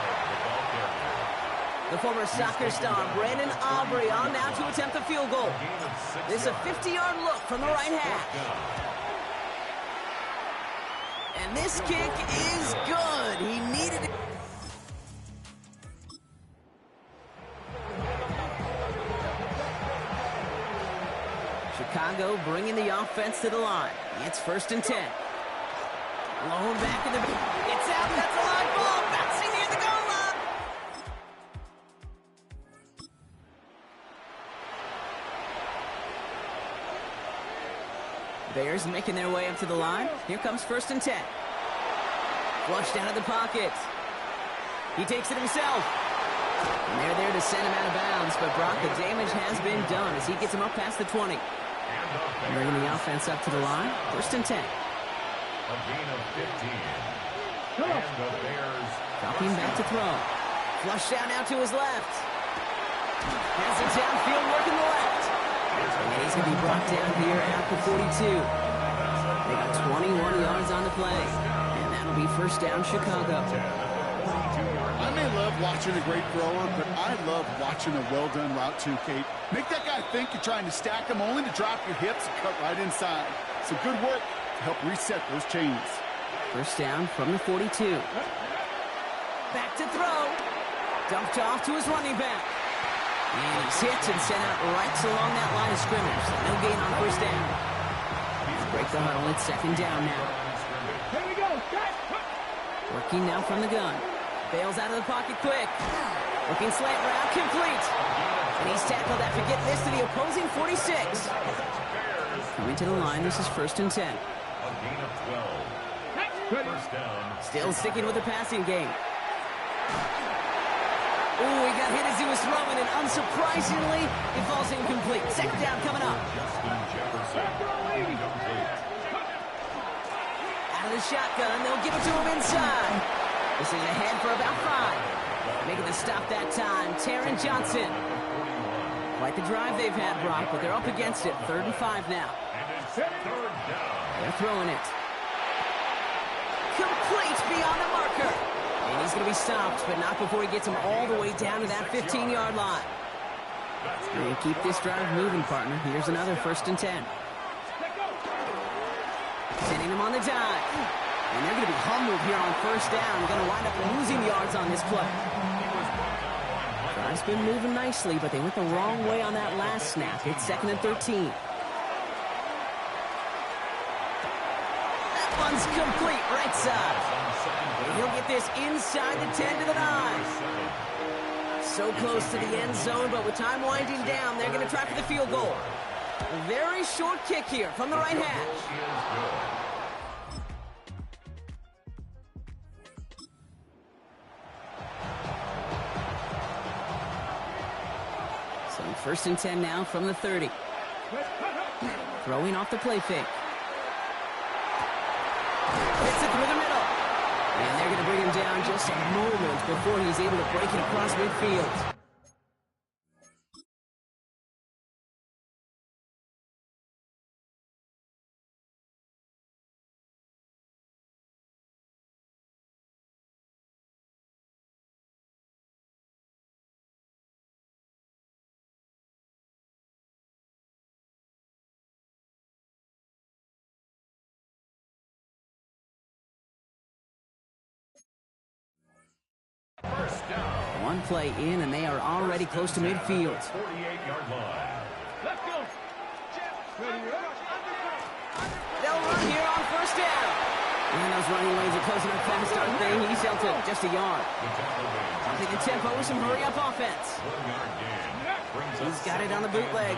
J: The former soccer star, Brandon Aubrey, on now to attempt the field goal. This is a 50-yard look from the right half. And this kick is good. He needed it. Chicago bringing the offense to the line. It's 1st and 10. Blown back in the... It's out. That's a live ball. Bouncing near the goal line. Bears making their way up to the line. Here comes 1st and 10. Flushed out of the pocket. He takes it himself. And they're there to send him out of bounds, but Brock, the damage has been done as he gets him up past the 20. Bringing the offense up to the line. 1st and 10.
A: A gain of 15. And the Bears
J: dropping back to throw. Flushed out now to his left. Has it downfield, working the left. And he's going to be brought down here at the 42. They got 21 yards on the play. And that'll be 1st down, Chicago.
K: I may love watching a great thrower, but I love watching a well-done route too, Kate. Make that guy think you're trying to stack him only to drop your hips and cut right inside. So good work to help reset those chains.
J: 1st down from the 42. Back to throw. Dumped off to his running back. And he's hit and sent out right along that line of scrimmage. No gain on 1st down. Break the huddle. It's 2nd down now.
E: Here we go.
J: Working now from the gun. Bails out of the pocket quick. Looking slant route, complete. And he's tackled after getting this to the opposing 46. Coming to the line, this is 1st and 10.
A: A gain of 12. 1st down.
J: Still sticking with the passing game. Ooh, he got hit as he was throwing, and unsurprisingly, it falls incomplete. Second down coming up.
A: Justin Jefferson, incomplete.
J: Out of the shotgun, they'll give it to him inside. This is ahead for about 5. Making the stop that time, Taron Johnson. Quite the drive they've had, Brock, but they're up against it. 3rd and 5 now.
A: And it's 3rd down.
J: They're throwing it. Complete beyond the marker. And he's going to be stopped, but not before he gets him all the way down to that 15-yard line. And keep this drive moving, partner. Here's another 1st and 10. Sending him on the dive. And they're going to be humbled here on 1st down. Going to wind up losing yards on this play. Drive's been moving nicely, but they went the wrong way on that last snap. It's 2nd and 13. That one's complete, right side. And he'll get this inside the 10 to the 9. So close to the end zone, but with time winding down, they're going to try for the field goal. A very short kick here from the right hash. So 1st and 10 now from the 30. Throwing off the play fake. Hits it through the middle. And they're going to bring him down just a moment before he's able to break it across midfield.
A: First down.
J: One play in, and they are already close to midfield.
A: 48-yard line.
E: Let's go.
J: They'll run here on 1st down. And those running lanes are closing up fast, aren't they? He's held to just a yard. Something in tempo with some hurry-up offense. He's got it on the bootleg.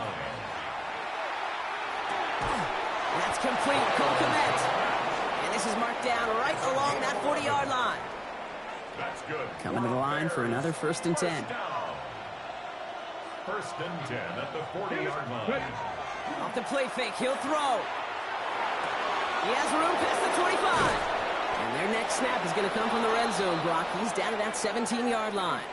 J: That's complete. Cole Kmet. And this is marked down right along that 40-yard line.
A: That's good.
J: Coming to the line for another 1st and 10.
A: 1st and 10 at the 40-yard line.
J: Off the play fake, he'll throw. He has room past the 25. And their next snap is going to come from the red zone, Brock. He's down to that 17-yard line.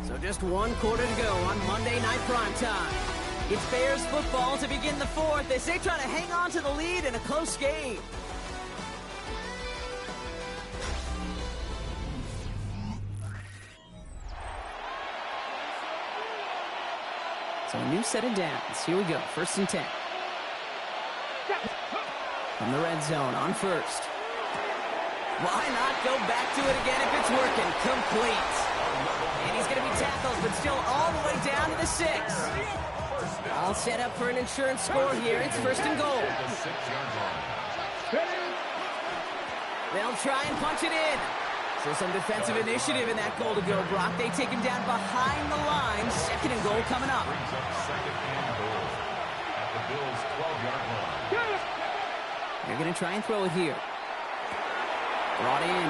J: So just 1 quarter to go on Monday Night Primetime. It's Bears football to begin the 4th as they try to hang on to the lead in a close game. So a new set of downs. Here we go. 1st and 10. From the red zone on 1st. Why not go back to it again if it's working? Complete. And he's going to be tackled, but still all the way down to the 6. All set up for an insurance score here. It's 1st and goal. They'll try and punch it in. So some defensive initiative in that goal to go, Brock. They take him down behind the line. 2nd and goal coming up.
A: Brings up 2nd and goal at the Bills' 12-yard line.
J: They're going to try and throw it here. Brought in.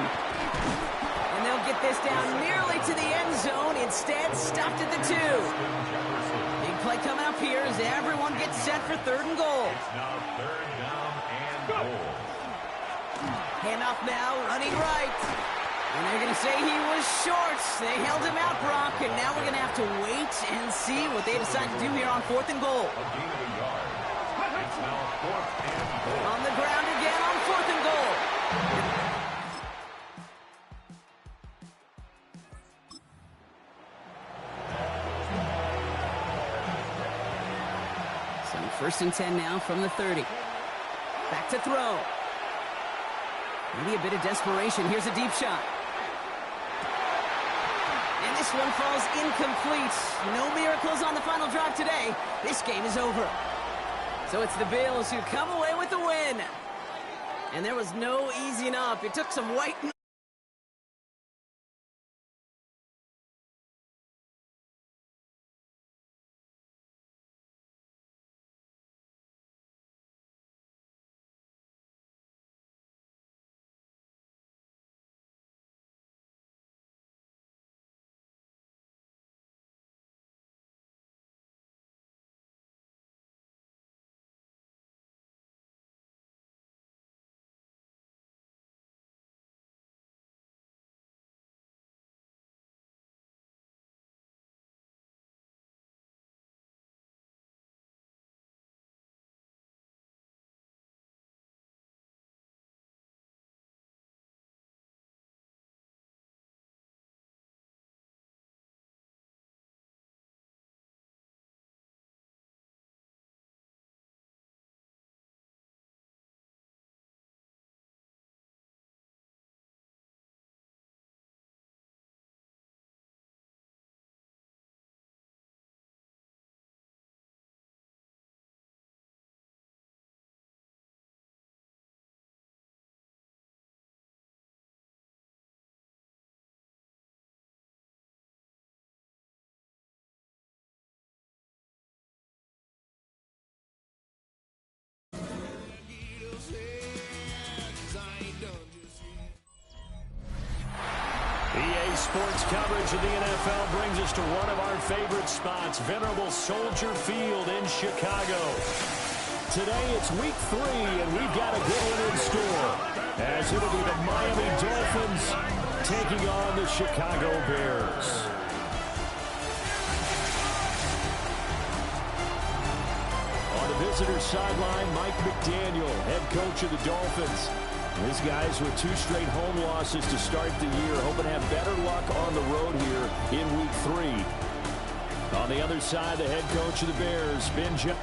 J: And they'll get this down nearly to the end zone. Instead, stopped at the 2. Big play coming up here as everyone gets set for 3rd and goal.
A: It's now 3rd down and goal.
J: Handoff now, running right. And they're going to say he was short. They held him out, Brock, and now we're going to have to wait and see what they decide to do here on 4th and goal.
A: A gain of a yard. It's now 4th and goal.
J: On the ground again on 4th and goal. So 1st and 10 now from the 30. Back to throw. Maybe a bit of desperation. Here's a deep shot. And this one falls incomplete. No miracles on the final drive today. This game is over. So it's the Bills who come away with the win. And there was no easing up. It took some white
H: Sports coverage of the NFL brings us to one of our favorite spots, venerable Soldier Field in Chicago. Today it's week 3, and we've got a good one in store, as it'll be the Miami Dolphins taking on the Chicago Bears. On the visitor sideline, Mike McDaniel, head coach of the Dolphins. These guys with 2 straight home losses to start the year, hoping to have better luck on the road here in week 3. On the other side, the head coach of the Bears, Ben Johnson.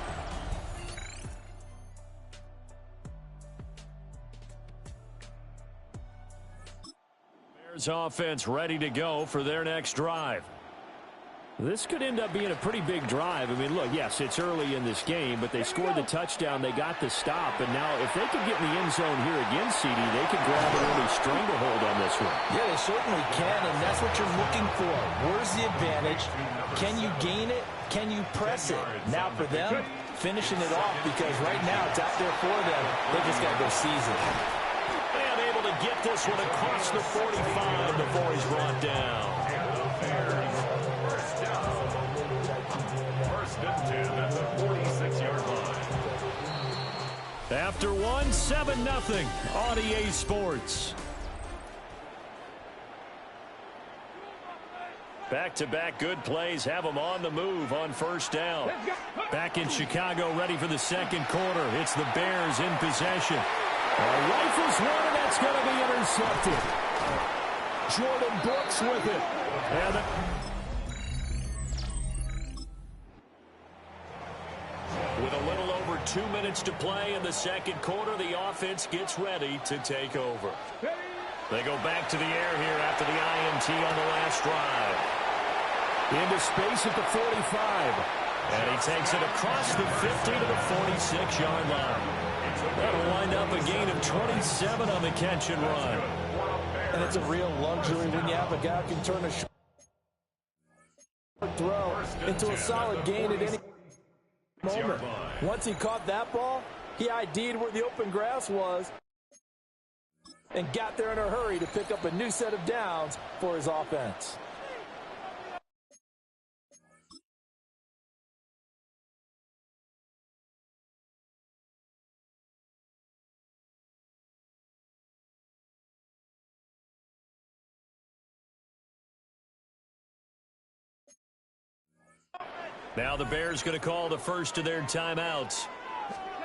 H: Bears offense ready to go for their next drive. This could end up being a pretty big drive. I mean, look, yes, it's early in this game, but they scored the touchdown. They got the stop. And now if they could get in the end zone here again, CD, they could grab an early stranglehold on this one.
I: Yeah, they certainly can, and that's what you're looking for. Where's the advantage? Can you gain it? Can you press it? Now for them, finishing it off, because right now it's out there for them. They just got to go seize it.
H: And able to get this one across the 45 before he's brought down. After 1, 7-0 on EA Sports. Back-to-back good plays have them on the move on first down. Back in Chicago, ready for the second quarter. It's the Bears in possession. Rifles one, and that's going to be intercepted. Jordan Brooks with it. And with a little over 2 minutes to play in the second quarter, the offense gets ready to take over. They go back to the air here after the INT on the last drive. Into space at the 45. And he takes it across the 50 to the 46-yard line. That'll wind up a gain of 27 on the catch and run.
I: And it's a real luxury when you have a guy who can turn a short throw into a solid gain at any moment. Once he caught that ball, he ID'd where the open grass was and got there in a hurry to pick up a new set of downs for his offense.
H: Now the Bears going to call the first of their timeouts.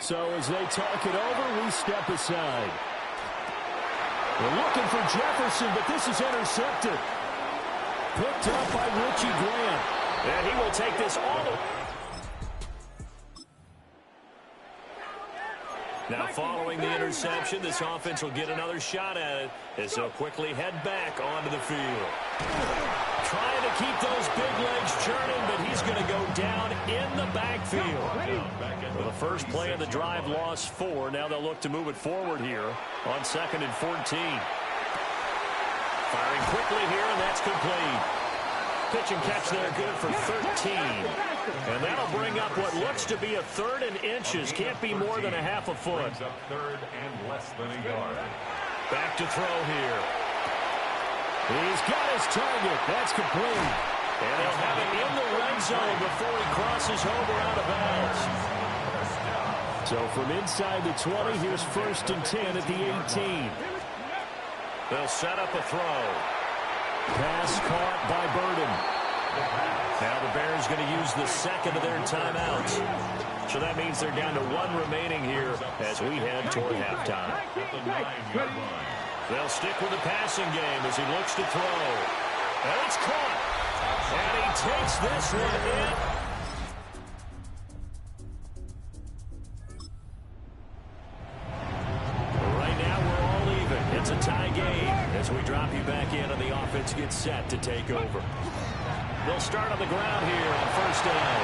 H: So as they talk it over, we step aside. We're looking for Jefferson, but this is intercepted. Picked up by Richie Grant. And he will take this all the way. Now following the interception, this offense will get another shot at it as they'll quickly head back onto the field. Trying to keep those big legs churning, but he's going to go down in the backfield. Well, the first play of the drive lost 4. Now they'll look to move it forward here on 2nd and 14. Firing quickly here, and that's complete. Pitch and catch there good for 13. And that'll bring up what looks to be a 3rd and inches. Can't be more than a half a foot.
A: 3rd and less than a yard.
H: Back to throw here. He's got his target. That's complete. And he'll have it in the red zone before he crosses over out of bounds. So from inside the 20, here's 1st and 10 at the 18. They'll set up a throw. Pass caught by Burden. Now the Bears going to use the second of their timeouts. So that means they're down to 1 remaining here as we head toward halftime. They'll stick with the passing game as he looks to throw. And it's caught. And he takes this one in. Right now we're all even. It's a tie game as we drop you back in and the offense gets set to take over. They'll start on the ground here on first down.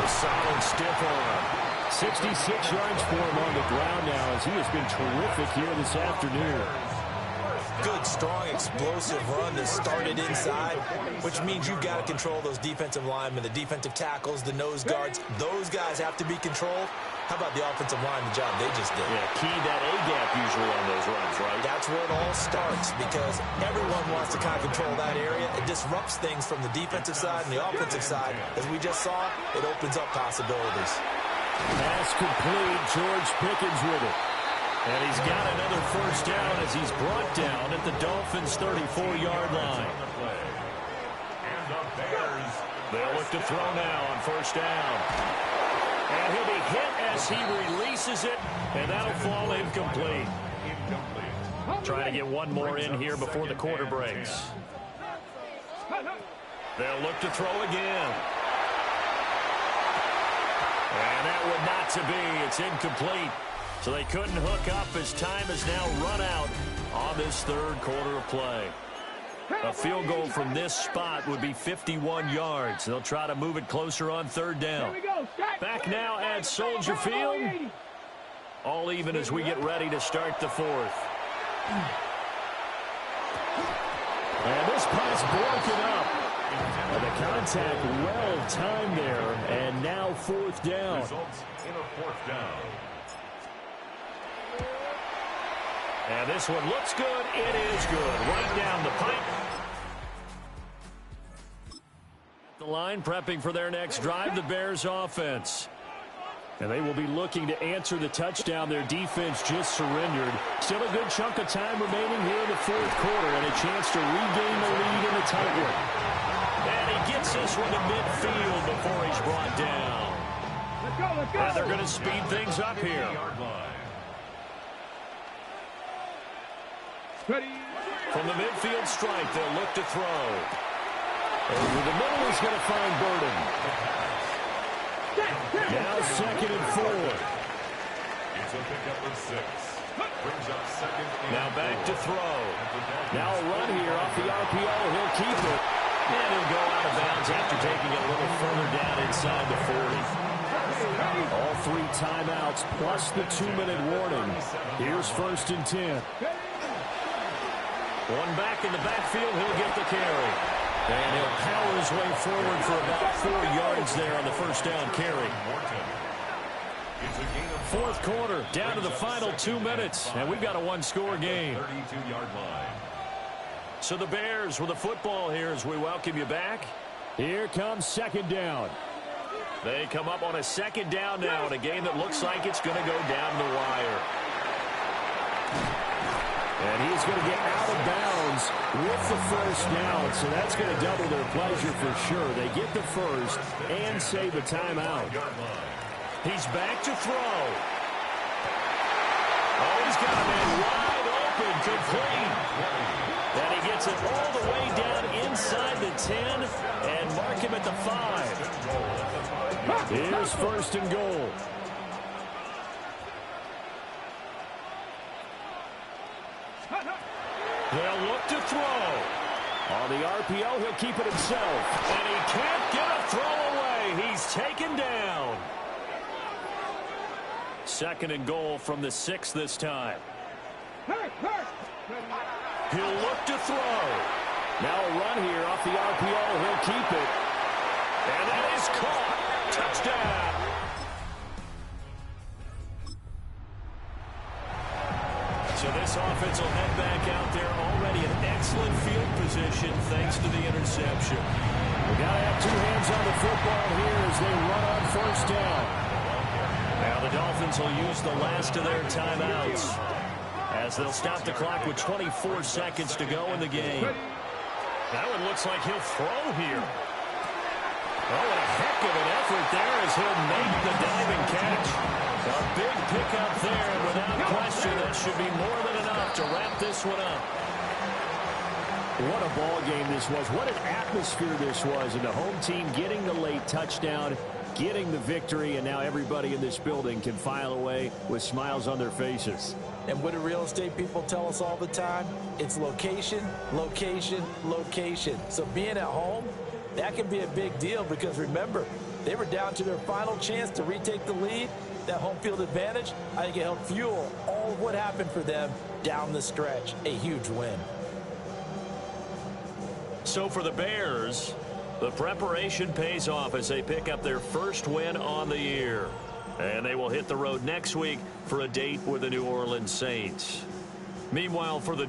H: The solid stiff arm. 66 yards for him on the ground now as he has been terrific here this afternoon.
I: good, strong, explosive run that started inside, which means you've got to control those defensive linemen, the defensive tackles, the nose guards. Those guys have to be controlled. How about the offensive line, the job they just did?
H: Yeah, key that A-gap usually on those runs, right?
I: That's where it all starts because everyone wants to kind of control that area. It disrupts things from the defensive side and the offensive side. As we just saw, it opens up possibilities.
H: Pass complete. George Pickens with it. And he's got another first down as he's brought down at the Dolphins' 34-yard line.
A: And the Bears.
H: They'll look to throw now on first down. And he'll be hit as he releases it, and that'll fall incomplete. Trying to get one more in here before the quarter breaks. They'll look to throw again. And that would not to be. It's incomplete. So they couldn't hook up as time has now run out on this third quarter of play. A field goal from this spot would be 51 yards. They'll try to move it closer on third down. Back now at Soldier Field. All even as we get ready to start the fourth. And this pass broken up. And the contact well timed there. And now fourth down.
A: Results in a fourth down.
H: And this one looks good. It is good. Right down the pipe. The line prepping for their next drive, the Bears offense. And they will be looking to answer the touchdown their defense just surrendered. Still a good chunk of time remaining here in the fourth quarter and a chance to regain the lead in the tight one. And he gets this one to midfield before he's brought down.
E: Let's go, let's go.
H: And they're going to speed things up here.
E: Ready.
H: From the midfield stripe, they'll look to throw. Over the middle is going to find Burden. Now second and 4.
A: It's a pickup of 6. Brings up second.
H: Now back to throw. Now a run here off the RPO. He'll keep it. And he'll go out of bounds after taking it a little further down inside the 40. All 3 timeouts plus the 2-minute warning. Here's first and 10. One back in the backfield, he'll get the carry. And he'll power his way forward for about 4 yards there on the first down carry. Fourth quarter, down to the final 2 minutes, and we've got a one-score game.
A: 32-yard line.
H: So the Bears with the football here as we welcome you back. Here comes second down. They come up on a second down now in a game that looks like it's going to go down the wire. And he's going to get out of bounds with the first down, so that's going to double their pleasure for sure. They get the first and save a timeout. He's back to throw. Oh, he's got a man wide open, complete. And he gets it all the way down inside the 10 and mark him at the 5. Here's first and goal. They'll look to throw. On the RPO, he'll keep it himself. And he can't get a throw away. He's taken down. Second and goal from the 6 this time. He'll look to throw. Now a run here off the RPO. He'll keep it. And that is caught. Touchdown. So this offense will head back out there already in excellent field position thanks to the interception. We got to have 2 hands on the football here as they run on first down. Now the Dolphins will use the last of their timeouts as they'll stop the clock with 24 seconds to go in the game. That one looks like he'll throw here. Oh, what a heck of an effort there as he'll make the diving catch. A big pickup there, and without question, that should be more than enough to wrap this one up. What a ball game this was. What an atmosphere this was. And the home team getting the late touchdown, getting the victory, and now everybody in this building can file away with smiles on their faces.
I: And what do real estate people tell us all the time? It's location, location, location. So being at home, that can be a big deal because remember, They were down to their final chance to retake the lead. That home field advantage, I think it helped fuel all of what happened for them down the stretch. A huge win.
H: So for the Bears, the preparation pays off as they pick up their first win on the year. And they will hit the road next week for a date with the New Orleans Saints. Meanwhile, for the